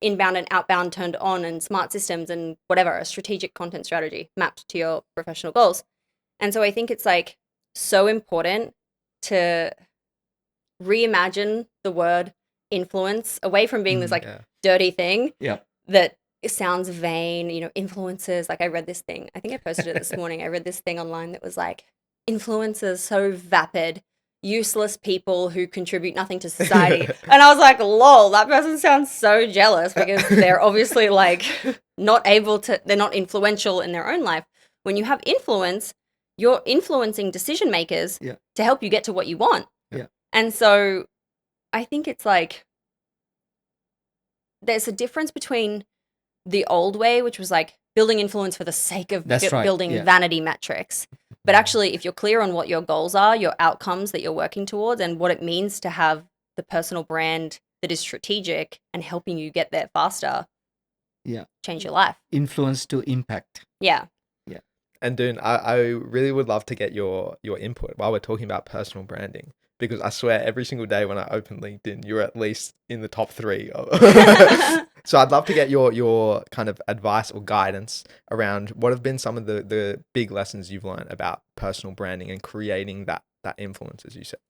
inbound and outbound turned on, and smart systems and whatever, a strategic content strategy mapped to your professional goals. And so I think it's like so important to reimagine the word influence away from being this dirty thing that it sounds vain, influencers. Like, I read this thing, I think I posted it this morning. I read this thing online that was like, influencers so vapid, useless people who contribute nothing to society. And I was like, lol, that person sounds so jealous, because they're obviously like they're not influential in their own life. When you have influence, you're influencing decision makers to help you get to what you want. Yeah. And so I think it's like, there's a difference between the old way, which was like building influence for the sake of building vanity metrics. But actually, if you're clear on what your goals are, your outcomes that you're working towards, and what it means to have the personal brand that is strategic and helping you get there faster, change your life. Influence to impact. Yeah. And Doone, I really would love to get your input while we're talking about personal branding, because I swear every single day when I open LinkedIn, you're at least in the top 3. So I'd love to get your kind of advice or guidance around what have been some of the big lessons you've learned about personal branding and creating that influence, as you said.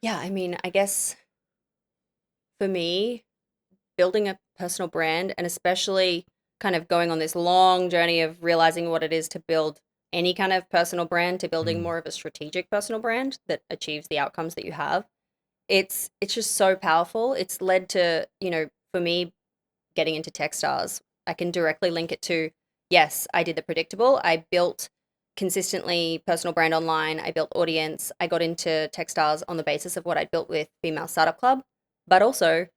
Yeah, I mean, I guess for me, building a personal brand, and especially kind of going on this long journey of realizing what it is to build any kind of personal brand, to building more of a strategic personal brand that achieves the outcomes that you have. It's just so powerful. It's led to, for me, getting into Techstars. I can directly link it to, yes, I did the predictable. I built consistently personal brand online. I built audience. I got into Techstars on the basis of what I'd built with Female Startup Club, but also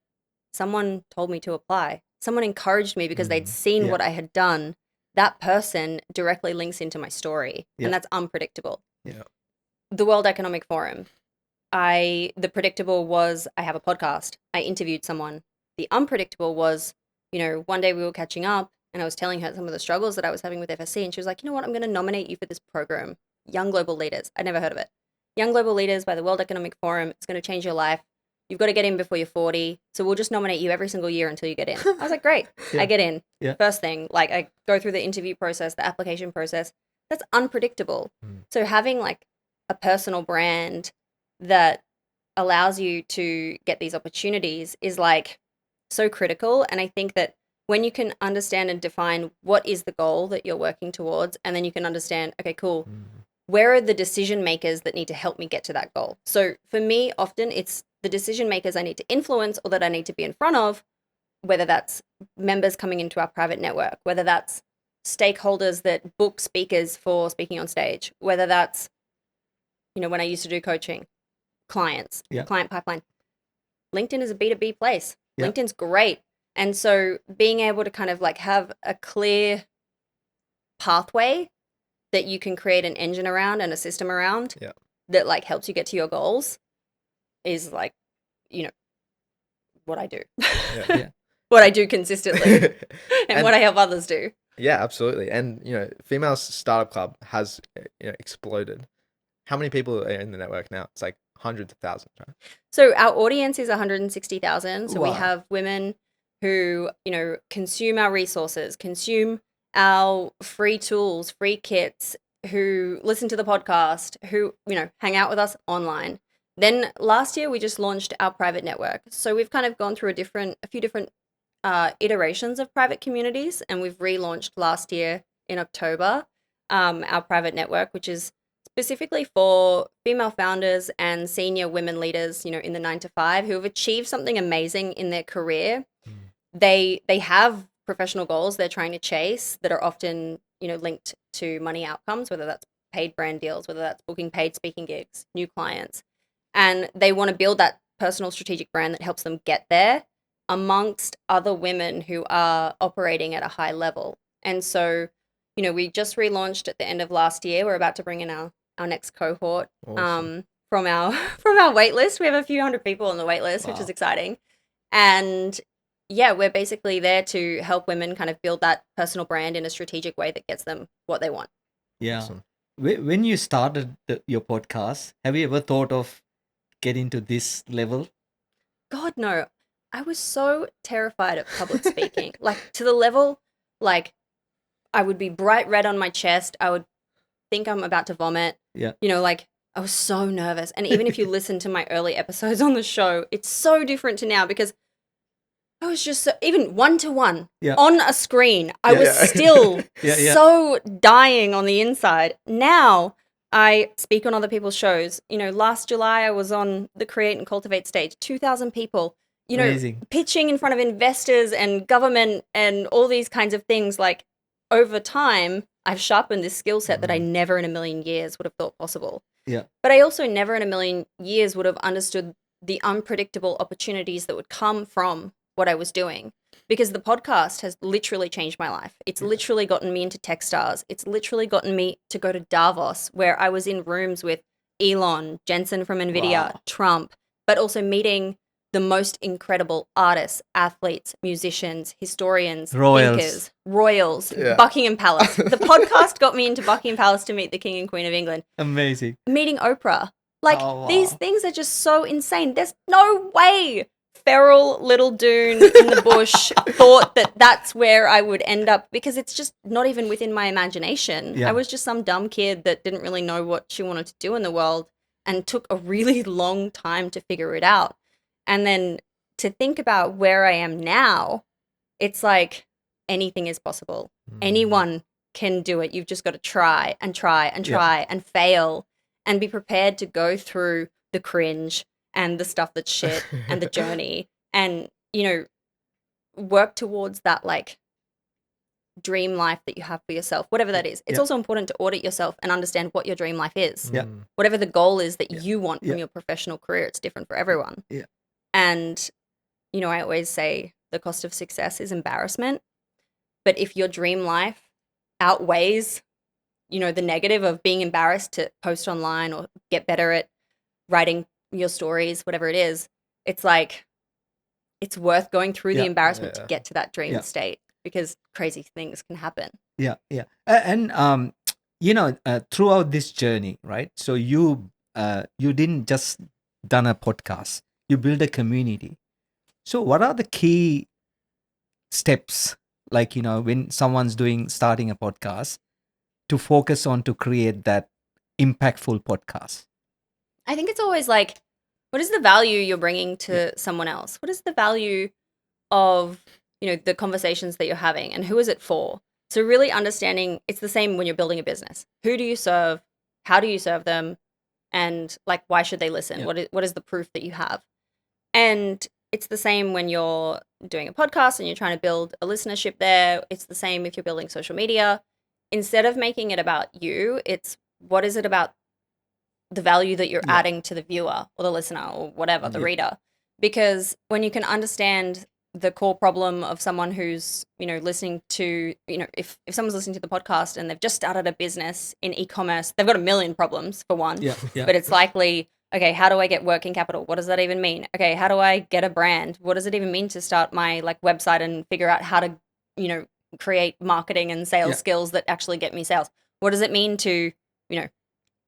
someone told me to apply. Someone encouraged me because they'd seen what I had done. That person directly links into my story, and that's unpredictable. Yeah. The World Economic Forum. The predictable was I have a podcast. I interviewed someone. The unpredictable was, one day we were catching up and I was telling her some of the struggles that I was having with FSC, and she was like, you know what, I'm going to nominate you for this program, Young Global Leaders. I'd never heard of it. Young Global Leaders by the World Economic Forum. It's going to change your life. You've got to get in before you're 40. So we'll just nominate you every single year until you get in. I was like, great. I get in. Yeah. First thing, like, I go through the interview process, the application process. That's unpredictable. So having like a personal brand that allows you to get these opportunities is like so critical. And I think that when you can understand and define what is the goal that you're working towards, and then you can understand, okay, cool, where are the decision makers that need to help me get to that goal? So for me, often it's the decision makers I need to influence or that I need to be in front of, whether that's members coming into our private network, whether that's stakeholders that book speakers for speaking on stage, whether that's, when I used to do coaching, clients, client pipeline. LinkedIn is a B2B place. LinkedIn's great. And so being able to kind of like have a clear pathway that you can create an engine around and a system around that like helps you get to your goals is like, what I do. What I do consistently and what I help others do. Yeah, absolutely. And, Female Startup Club has exploded. How many people are in the network now? It's like hundreds of thousands, right? So our audience is 160,000. So we Wow. have women who, consume our resources, consume our free tools, free kits, who listen to the podcast, who, hang out with us online. Then last year we just launched our private network. So we've kind of gone through a few different iterations of private communities, and we've relaunched last year in October our private network, which is specifically for female founders and senior women leaders, in the 9 to 5 who have achieved something amazing in their career. They have professional goals they're trying to chase that are often, linked to money outcomes, whether that's paid brand deals, whether that's booking paid speaking gigs, new clients. And they want to build that personal strategic brand that helps them get there amongst other women who are operating at a high level. And so, we just relaunched at the end of last year. We're about to bring in our next cohort Awesome. from our wait list. We have a few hundred people on the wait list, which is exciting. And yeah, we're basically there to help women kind of build that personal brand in a strategic way that gets them what they want. Yeah. Awesome. When you started your podcast, have you ever thought of getting to this level? God, no. I was so terrified of public speaking, like to the level, like I would be bright red on my chest. I would think I'm about to vomit. Yeah. Like I was so nervous. And even if you listen to my early episodes on the show, it's so different to now because I was just so, even one-to-one on a screen, I was still so dying on the inside. Now I speak on other people's shows. Last July I was on the Create and Cultivate stage, 2,000 people, Amazing. pitching in front of investors and government and all these kinds of things. Like over time, I've sharpened this skill set that I never in a million years would have thought possible. Yeah. But I also never in a million years would have understood the unpredictable opportunities that would come from what I was doing, because the podcast has literally changed my life. It's literally gotten me into Techstars. It's literally gotten me to go to Davos, where I was in rooms with Elon, Jensen from NVIDIA, Trump, but also meeting the most incredible artists, athletes, musicians, historians, thinkers, royals, Buckingham Palace. The podcast got me into Buckingham Palace to meet the King and Queen of England. Amazing. Meeting Oprah. Like, these things are just so insane. There's no way feral little Doone in the bush thought that that's where I would end up, because it's just not even within my imagination. I was just some dumb kid that didn't really know what she wanted to do in the world and took a really long time to figure it out. And then to think about where I am now, it's like anything is possible. Anyone can do it. You've just got to try and try and try and fail and be prepared to go through the cringe and the stuff that's shit and the journey and, work towards that like dream life that you have for yourself, whatever that is. It's also important to audit yourself and understand what your dream life is. Yeah. Whatever the goal is that you want from your professional career, it's different for everyone. Yeah. And, I always say the cost of success is embarrassment. But if your dream life outweighs, the negative of being embarrassed to post online or get better at writing your stories, whatever it is, it's like, it's worth going through the embarrassment to get to that dream state, because crazy things can happen. Yeah. And throughout this journey, right? So you didn't just done a podcast, you build a community. So what are the key steps, like, when someone's starting a podcast, to focus on to create that impactful podcast? I think it's always like, what is the value you're bringing to someone else? What is the value of, the conversations that you're having, and who is it for? So really understanding, it's the same when you're building a business. Who do you serve? How do you serve them? And like, why should they listen? What is the proof that you have? And it's the same when you're doing a podcast and you're trying to build a listenership there. It's the same if you're building social media. Instead of making it about you, it's what is it about the value that you're adding to the viewer or the listener or whatever, the reader. Because when you can understand the core problem of someone who's, listening to, if someone's listening to the podcast and they've just started a business in e-commerce, they've got a million problems for one. But it's likely, okay, how do I get working capital? What does that even mean? Okay, how do I get a brand? What does it even mean to start my website and figure out how to, create marketing and sales skills that actually get me sales? What does it mean to,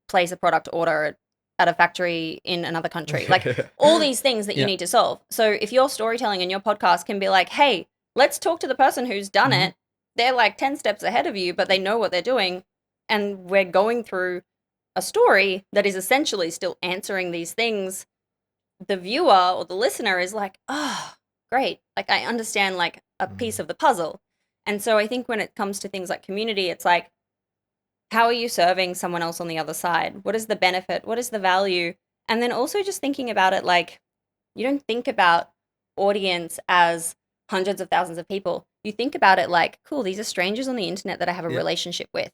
place a product order at a factory in another country? Like all these things that you need to solve. So if your storytelling and your podcast can be like, hey, let's talk to the person who's done it. They're like 10 steps ahead of you, but they know what they're doing. And we're going through a story that is essentially still answering these things. The viewer or the listener is like, oh, great. Like I understand like a piece of the puzzle. And so I think when it comes to things like community, it's like, how are you serving someone else on the other side? What is the benefit? What is the value? And then also just thinking about it like, you don't think about audience as hundreds of thousands of people. You think about it like, cool, these are strangers on the internet that I have a Yeah. relationship with.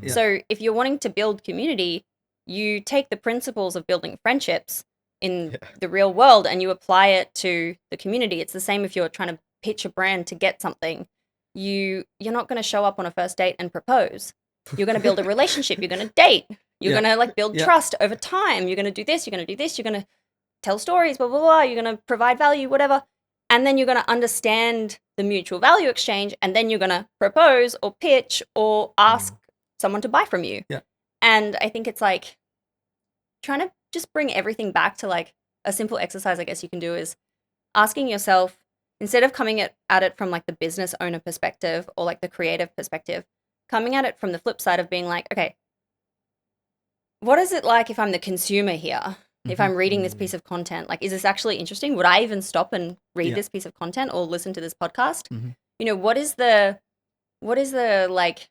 Yeah. So if you're wanting to build community, you take the principles of building friendships in the real world and you apply it to the community. It's the same if you're trying to pitch a brand to get something. You're not going to show up on a first date and propose. You're going to build a relationship. You're going to date. You're Yeah. going to like build Yeah. trust over time. You're going to do this. You're going to do this. You're going to tell stories, blah, blah, blah. You're going to provide value, whatever. And then you're going to understand the mutual value exchange. And then you're going to propose or pitch or ask someone to buy from you. Yeah. And I think it's like trying to just bring everything back to like a simple exercise, I guess you can do is asking yourself, instead of coming at it from like the business owner perspective or like the creative perspective, coming at it from the flip side of being like, okay, what is it like if I'm the consumer here? If I'm reading this piece of content, like, is this actually interesting? Would I even stop and read this piece of content or listen to this podcast? You know, what is the like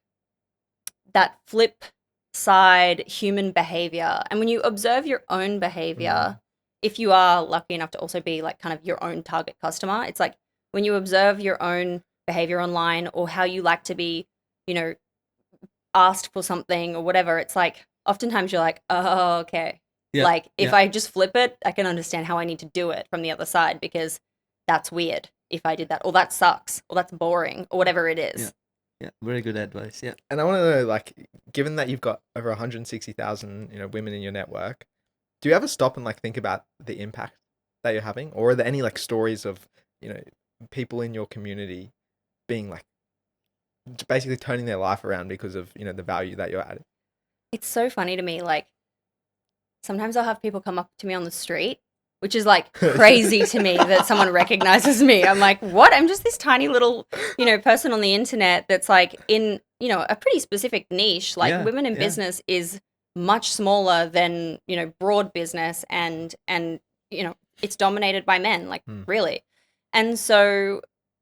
that flip side human behavior? And when you observe your own behavior, if you are lucky enough to also be like kind of your own target customer, it's like when you observe your own behavior online or how you like to be, you know, asked for something or whatever, it's like oftentimes you're like, oh, okay. Yeah. Like if I just flip it, I can understand how I need to do it from the other side because that's weird if I did that, or that sucks, or that's boring, or whatever it is. Yeah, very good advice. Yeah. And I want to know, like, given that you've got over 160,000, women in your network, do you ever stop and like think about the impact that you're having, or are there any like stories of, people in your community being like basically turning their life around because of, the value that you're adding? It's so funny to me. Like sometimes I'll have people come up to me on the street, which is like crazy to me that someone recognizes me. I'm like, what? I'm just this tiny little, person on the internet that's like in, a pretty specific niche. Like women in business is much smaller than, broad business and, it's dominated by men, like really. And so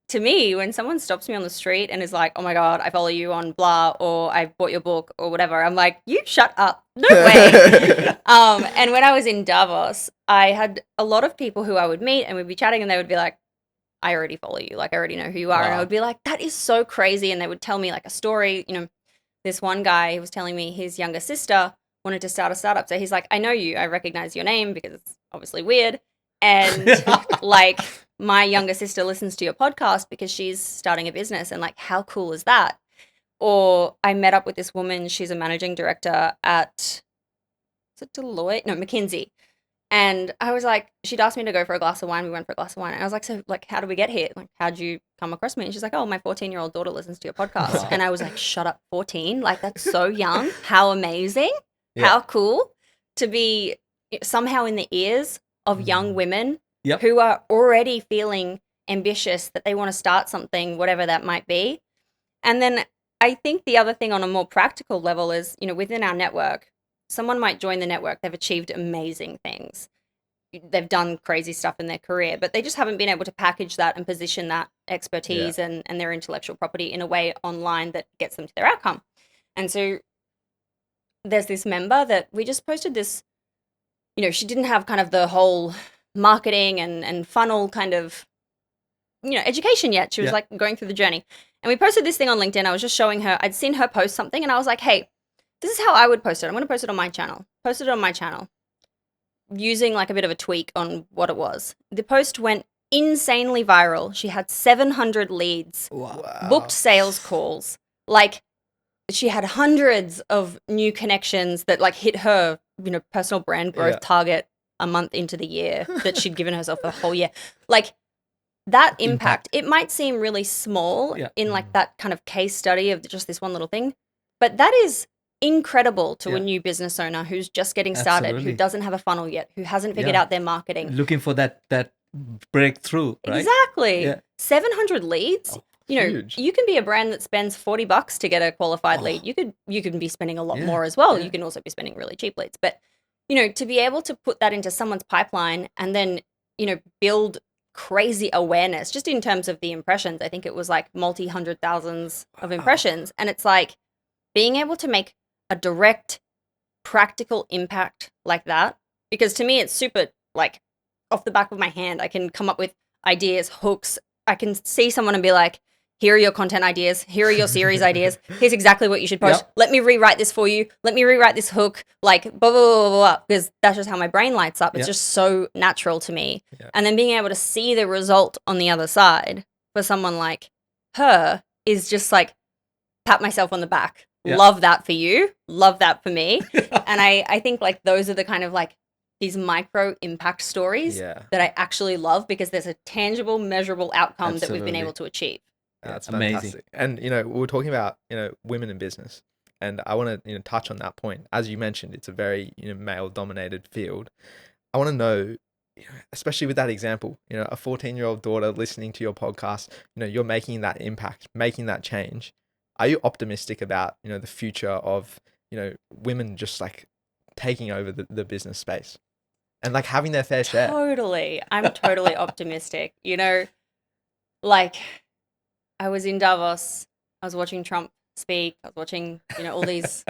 to me, when someone stops me on the street and is like, oh my God, I follow you on blah, or I bought your book or whatever, I'm like, you shut up. No way. And when I was in Davos, I had a lot of people who I would meet and we'd be chatting and they would be like, I already follow you. Like, I already know who you are. Wow. And I would be like, that is so crazy. And they would tell me like a story. This one guy, he was telling me his younger sister wanted to start a startup. So he's like, I know you. I recognize your name because it's obviously weird. And like my younger sister listens to your podcast because she's starting a business. And like, how cool is that? Or I met up with this woman. She's a managing director at, is it Deloitte? No, McKinsey. And I was like, she'd asked me to go for a glass of wine. We went for a glass of wine. And I was like, so like, how did we get here? Like, how'd you come across me? And she's like, oh, my 14-year-old daughter listens to your podcast. Wow. And I was like, shut up, 14? Like, that's so young. How amazing. Yeah. How cool to be somehow in the ears of young women who are already feeling ambitious, that they want to start something, whatever that might be. And then I think the other thing on a more practical level is, within our network, someone might join the network. They've achieved amazing things. They've done crazy stuff in their career, but they just haven't been able to package that and position that expertise and their intellectual property in a way online that gets them to their outcome. And so there's this member that we just posted this, she didn't have kind of the whole marketing and funnel kind of, education yet. She was like going through the journey. And we posted this thing on LinkedIn. I was just showing her, I'd seen her post something and I was like, hey, this is how I would post it. I'm going to post it on my channel. Posted it on my channel using like a bit of a tweak on what it was. The post went insanely viral. She had 700 leads, booked sales calls. Like she had hundreds of new connections that like hit her, personal brand growth target a month into the year that she'd given herself a whole year. Like that impact, it might seem really small in like that kind of case study of just this one little thing, but that is incredible to a new business owner who's just getting started, who doesn't have a funnel yet, who hasn't figured out their marketing. Looking for that breakthrough, right? Exactly. Yeah. 700 leads. Huge. You can be a brand that spends $40 to get a qualified lead. You can be spending a lot more as well. You can also be spending really cheap leads. But, to be able to put that into someone's pipeline and then, build crazy awareness just in terms of the impressions. I think it was like multi-hundred thousands of impressions. And it's like being able to make a direct, practical impact like that, because to me it's super like off the back of my hand. I can come up with ideas, hooks. I can see someone and be like, here are your content ideas. Here are your series ideas. Here's exactly what you should post. Yep. Let me rewrite this for you. Let me rewrite this hook. Like, blah, blah, blah, blah, blah. Because that's just how my brain lights up. It's Yep. just so natural to me. Yeah. And then being able to see the result on the other side for someone like her is just like, pat myself on the back. Yep. Love that for you. Love that for me. And I think like those are the kind of like these micro impact stories Yeah. that I actually love, because there's a tangible, measurable outcome that we've been Absolutely. able to achieve. Yeah, That's amazing. fantastic. And we were talking about women in business, and I want to touch on that point. As you mentioned, it's a very male dominated field. I want to know, especially with that example, a 14-year-old daughter listening to your podcast, you're making that impact, making that change. Are you optimistic about the future of women just like taking over the business space and like having their fair share? Totally. I'm totally optimistic. Like I was in Davos, I was watching Trump speak, I was watching, all these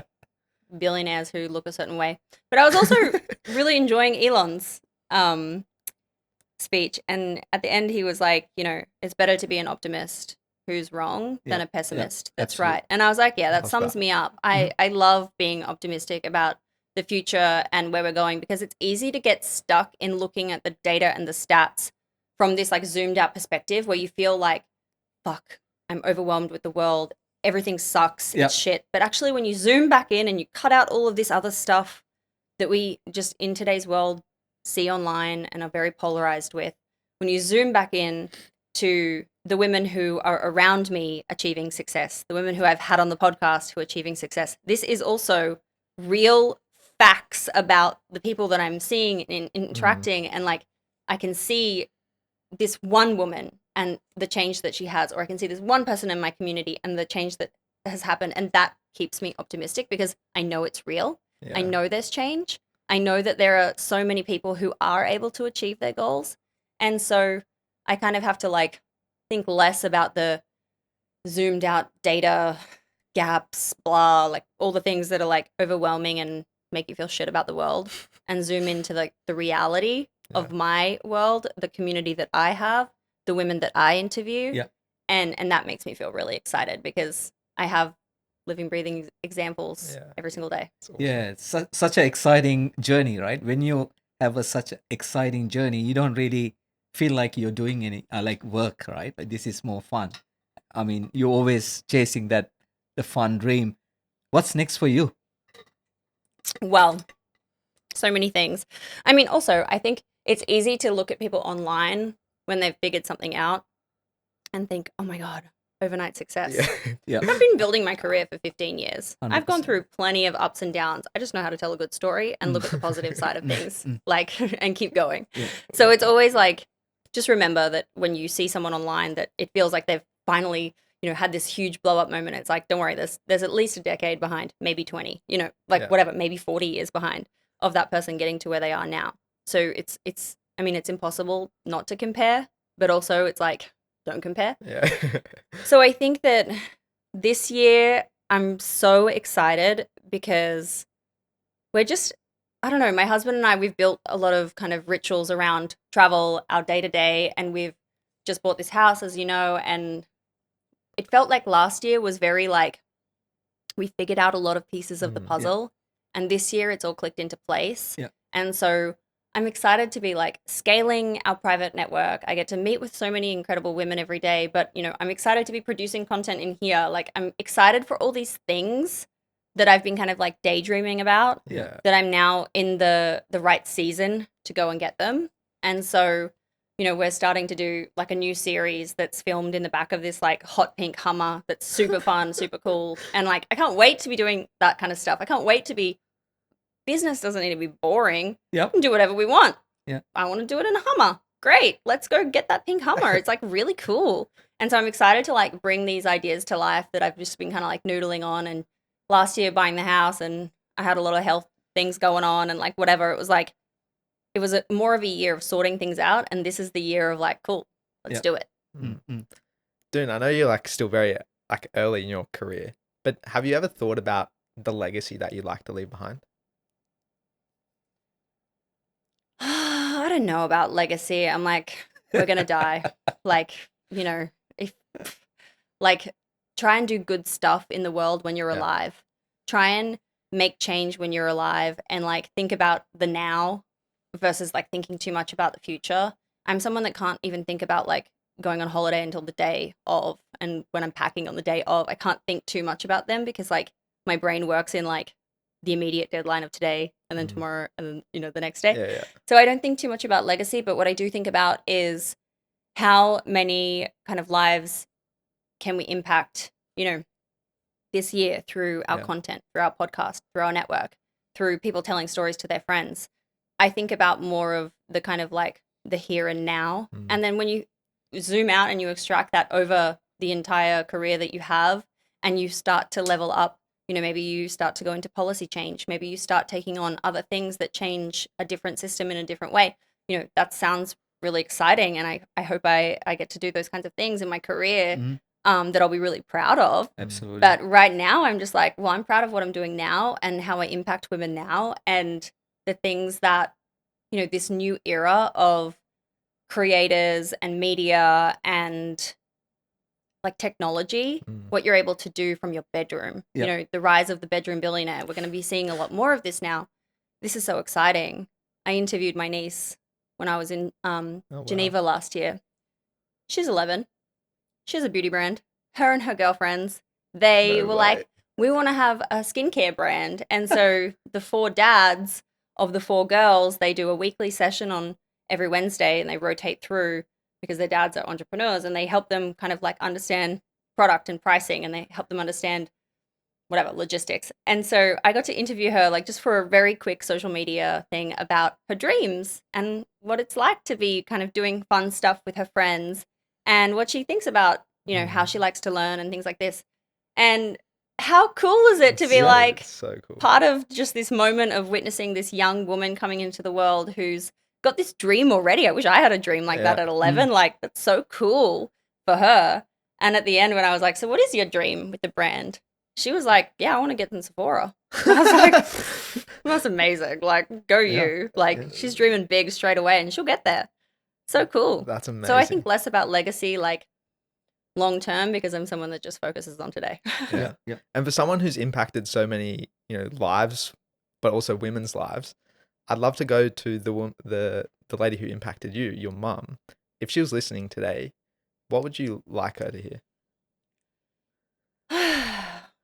billionaires who look a certain way. But I was also really enjoying Elon's speech. And at the end, he was like, it's better to be an optimist who's wrong than Yeah, a pessimist that's absolutely. right. And I was like, yeah, that Love sums that. me up. I love being optimistic about the future and where we're going, because it's easy to get stuck in looking at the data and the stats from this like zoomed out perspective where you feel like, fuck, I'm overwhelmed with the world. Everything sucks. Yep. It's shit. But actually, when you zoom back in and you cut out all of this other stuff that we just in today's world see online and are very polarized with, when you zoom back in to the women who are around me achieving success, the women who I've had on the podcast who are achieving success, this is also real facts about the people that I'm seeing and interacting. And like, I can see this one woman and the change that she has, or I can see this one person in my community and the change that has happened. And that keeps me optimistic because I know it's real. I Yeah. know there's change. I know that there are so many people who are able to achieve their goals. And so I kind of have to like think less about the zoomed out data gaps, blah, like all the things that are like overwhelming and make you feel shit about the world, and zoom into like the reality of my world, the community that I have, the women that I interview. Yeah. And that makes me feel really excited because I have living, breathing examples Yeah. every single day. It's awesome. Yeah, it's such an exciting journey, right? When you have such an exciting journey, you don't really feel like you're doing any like work, right? Like this is more fun. I mean, you're always chasing the fun dream. What's next for you? Well, so many things. I mean, also, I think it's easy to look at people online when they've figured something out and think, oh my God, overnight success. Yeah. Yeah. I've been building my career for 15 years. I've gone 100%. through plenty of ups and downs. I just know how to tell a good story and look at the positive side of things, like, and keep going. Yeah. So it's always like, just remember that when you see someone online that it feels like they've finally, had this huge blow up moment, it's like, don't worry, there's at least a decade behind, maybe 20, Yeah. whatever, maybe 40 years behind of that person getting to where they are now. So it's impossible not to compare, but also it's like, don't compare. Yeah. So I think that this year I'm so excited because we're just, I don't know, my husband and I, we've built a lot of kind of rituals around travel, our day to day, and we've just bought this house, as you know, and it felt like last year was very like, we figured out a lot of pieces of the puzzle, and this year it's all clicked into place. Yeah. And so I'm excited to be like scaling our private network. I get to meet with so many incredible women every day, but I'm excited to be producing content in here. Like I'm excited for all these things that I've been kind of like daydreaming about, Yeah. that I'm now in the right season to go and get them. And so, we're starting to do like a new series that's filmed in the back of this like hot pink Hummer that's super fun, super cool. And like, I can't wait to be doing that kind of stuff. I can't wait to be, business doesn't need to be boring. Yep. We can do whatever we want. Yeah. I want to do it in a Hummer. Great. Let's go get that pink Hummer. It's like really cool. And so I'm excited to like bring these ideas to life that I've just been kind of like noodling on. And last year buying the house, and I had a lot of health things going on and like whatever. It was like, it was more of a year of sorting things out. And this is the year of like, cool, let's do it. Doone, I know you're like still very like early in your career, but have you ever thought about the legacy that you'd like to leave behind? I don't know about legacy. I'm like, we're gonna die. Like, you know, if like try and do good stuff in the world when you're Yeah. alive. Try and make change when you're alive, and like think about the now versus like thinking too much about the future. I'm someone that can't even think about like going on holiday until the day of, and when I'm packing on the day of, I can't think too much about them because like my brain works in like the immediate deadline of today and then tomorrow and then, you know, the next day. Yeah. So I don't think too much about legacy, but what I do think about is how many kind of lives can we impact, you know, this year through our Yeah. content, through our podcast, through our network, through people telling stories to their friends. I think about more of the kind of like the here and now. And then when you zoom out and you extract that over the entire career that you have and you start to level up, you know, maybe you start to go into policy change, maybe you start taking on other things that change a different system in a different way. You know, that sounds really exciting. And I hope I get to do those kinds of things in my career that I'll be really proud of. Absolutely. But right now, I'm just like, well, I'm proud of what I'm doing now and how I impact women now and the things that, you know, this new era of creators and media and like technology, what you're able to do from your bedroom. Yeah. You know, the rise of the bedroom billionaire. We're going to be seeing a lot more of this now. This is so exciting. I interviewed my niece when I was in wow. Geneva last year. She's 11. She has a beauty brand. Her and her girlfriends, they No were way. like, we want to have a skincare brand. And so the 4 dads of the 4 girls, they do a weekly session on every Wednesday and they rotate through because their dads are entrepreneurs and they help them kind of like understand product and pricing and they help them understand whatever, logistics. And so I got to interview her like just for a very quick social media thing about her dreams and what it's like to be kind of doing fun stuff with her friends and what she thinks about, you know, how she likes to learn and things like this. And how cool is it to be like It's so cool. part of just this moment of witnessing this young woman coming into the world who's got this dream already. I wish I had a dream like that Yeah. at 11. Like, that's so cool for her. And at the end, when I was like, so what is your dream with the brand? She was like, yeah, I want to get in Sephora. I was like, that's amazing. Like, go you. Like, she's dreaming big straight away and she'll get there. So cool. That's amazing. So I think less about legacy, like long term, because I'm someone that just focuses on today. Yeah. And for someone who's impacted so many, you know, lives, but also women's lives, I'd love to go to the lady who impacted you, your mum. If she was listening today, what would you like her to hear?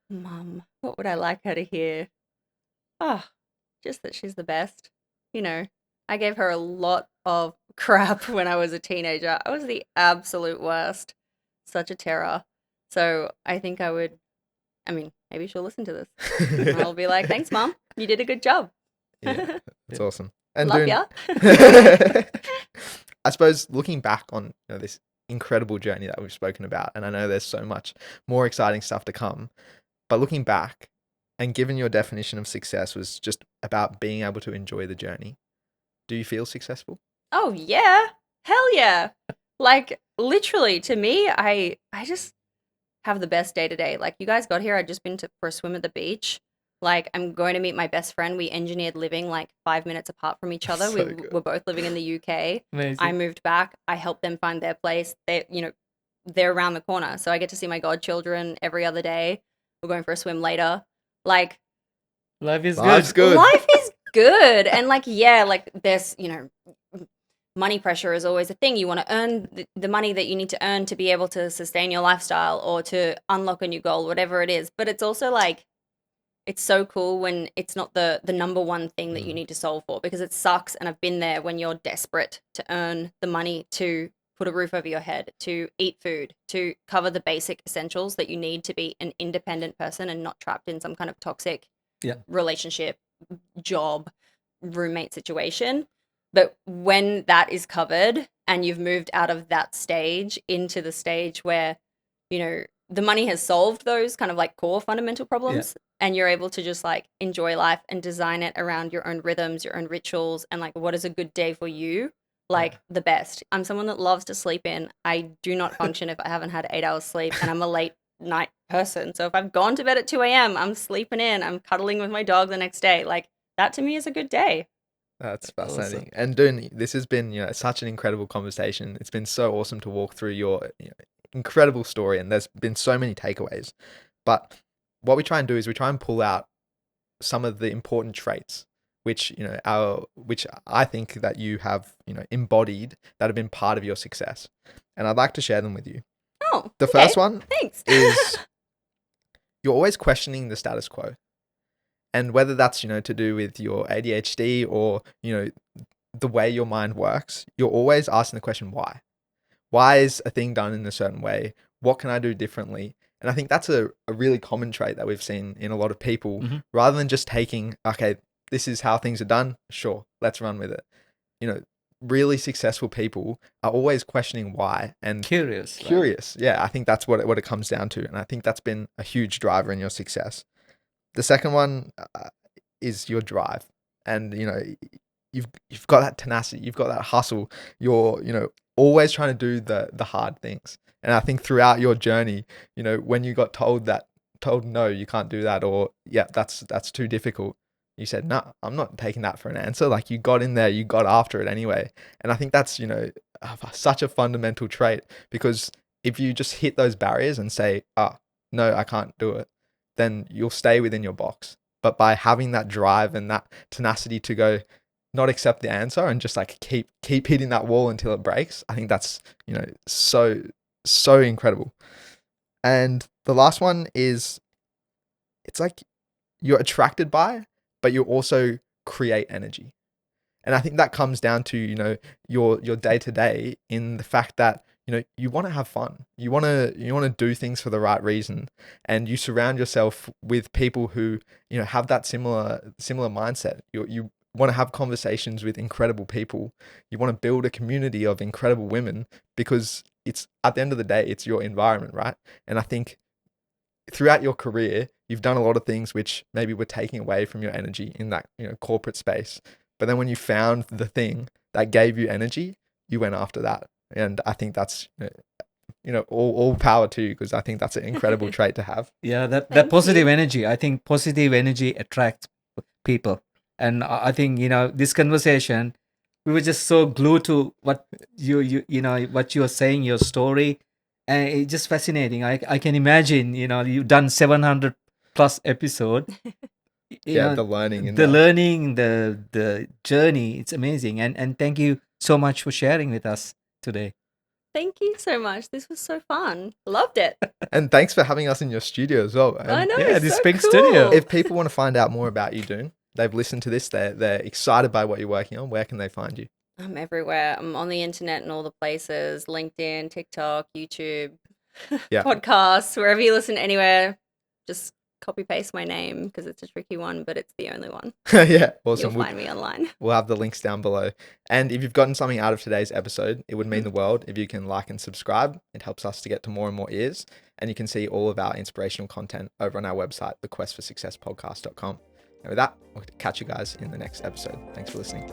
Mum, what would I like her to hear? Oh, just that she's the best. You know, I gave her a lot of crap when I was a teenager. I was the absolute worst. Such a terror. So I think I would, I mean, maybe she'll listen to this. And I'll be like, thanks, Mum. You did a good job. Yeah, that's awesome. And Love Doone, ya. I suppose looking back on, you know, this incredible journey that we've spoken about, and I know there's so much more exciting stuff to come, but looking back and given your definition of success was just about being able to enjoy the journey, do you feel successful? Oh, yeah. Hell yeah. Like, literally, to me, I just have the best day to day. Like, you guys got here, I'd just been for a swim at the beach. Like, I'm going to meet my best friend. We engineered living like 5 minutes apart from each other. So We good. were both living in the UK. Amazing. I moved back. I helped them find their place. They, you know, they're around the corner. So I get to see my godchildren every other day. We're going for a swim later. Like, Life is Life's good. good. life is good. And like, yeah, like there's, you know, money pressure is always a thing. You want to earn the money that you need to earn to be able to sustain your lifestyle or to unlock a new goal, whatever it is. But it's also like, it's so cool when it's not the number one thing that you need to solve for, because it sucks. And I've been there when you're desperate to earn the money to put a roof over your head, to eat food, to cover the basic essentials that you need to be an independent person and not trapped in some kind of toxic relationship, job, roommate situation. But when that is covered and you've moved out of that stage into the stage where, you know, the money has solved those kind of like core fundamental problems and you're able to just like enjoy life and design it around your own rhythms, your own rituals, and like what is a good day for you, like the best. I'm someone that loves to sleep in. I do not function if I haven't had 8 hours sleep, and I'm a late night person. So if I've gone to bed at 2 a.m., I'm sleeping in, I'm cuddling with my dog the next day. Like, that to me is a good day. That's Awesome. fascinating. And Doone, this has been, such an incredible conversation. It's been so awesome to walk through your incredible story, and there's been so many takeaways. But what we try and do is we try and pull out some of the important traits which which I think that you have embodied, that have been part of your success, and I'd like to share them with you. Oh, The okay. first one Thanks. is you're always questioning the status quo. And whether that's, to do with your ADHD or, the way your mind works, you're always asking the question, why? Why is a thing done in a certain way? What can I do differently? And I think that's a really common trait that we've seen in a lot of people, Mm-hmm. rather than just taking, okay, this is how things are done. Sure, let's run with it. Really successful people are always questioning why and Curious. Right? curious. Yeah, I think that's what it comes down to. And I think that's been a huge driver in your success. The second one is your drive, and you've got that tenacity, you've got that hustle. You're always trying to do the hard things. And I think throughout your journey, when you got told no, you can't do that, or yeah, that's too difficult, you said, no, I'm not taking that for an answer. Like, you got in there, you got after it anyway. And I think that's such a fundamental trait, because if you just hit those barriers and say, no, I can't do it, then you'll stay within your box. But by having that drive and that tenacity to go, not accept the answer and just like keep hitting that wall until it breaks, I think that's so incredible. And the last one is, it's like you're attracted by, but you also create energy. And I think that comes down to your day to day, in the fact that you want to have fun. You want to do things for the right reason, and you surround yourself with people who have that similar mindset. You want to have conversations with incredible people. You want to build a community of incredible women, because it's, at the end of the day, it's your environment, right? And I think throughout your career, you've done a lot of things which maybe were taking away from your energy in that corporate space. But then when you found the thing that gave you energy, you went after that. And I think that's all power to you, because I think that's an incredible trait to have. Yeah, that Thank positive you. energy. I think positive energy attracts people, and I think this conversation, we were just so glued to what what you are saying, your story, and it's just fascinating. I can imagine you've done 700 plus episode. Yeah, the learning and The learning, the journey, it's amazing, and thank you so much for sharing with us today. Thank you so much. This was so fun. Loved it. and thanks for having us in your studio as well. I know. yeah, this so pink cool. studio. If people want to find out more about you, Doone, they've listened to this, they're excited by what you're working on, where can they find you? I'm everywhere. I'm on the internet and all the places: LinkedIn, TikTok, YouTube, Yeah. podcasts, wherever you listen, anywhere. Just copy paste my name, because it's a tricky one, but it's the only one. Yeah, awesome. You'll find me online. We'll have the links down below. And if you've gotten something out of today's episode, it would mean the world if you can like and subscribe. It helps us to get to more and more ears. And you can see all of our inspirational content over on our website, thequestforsuccesspodcast.com. And with that, we'll catch you guys in the next episode. Thanks for listening.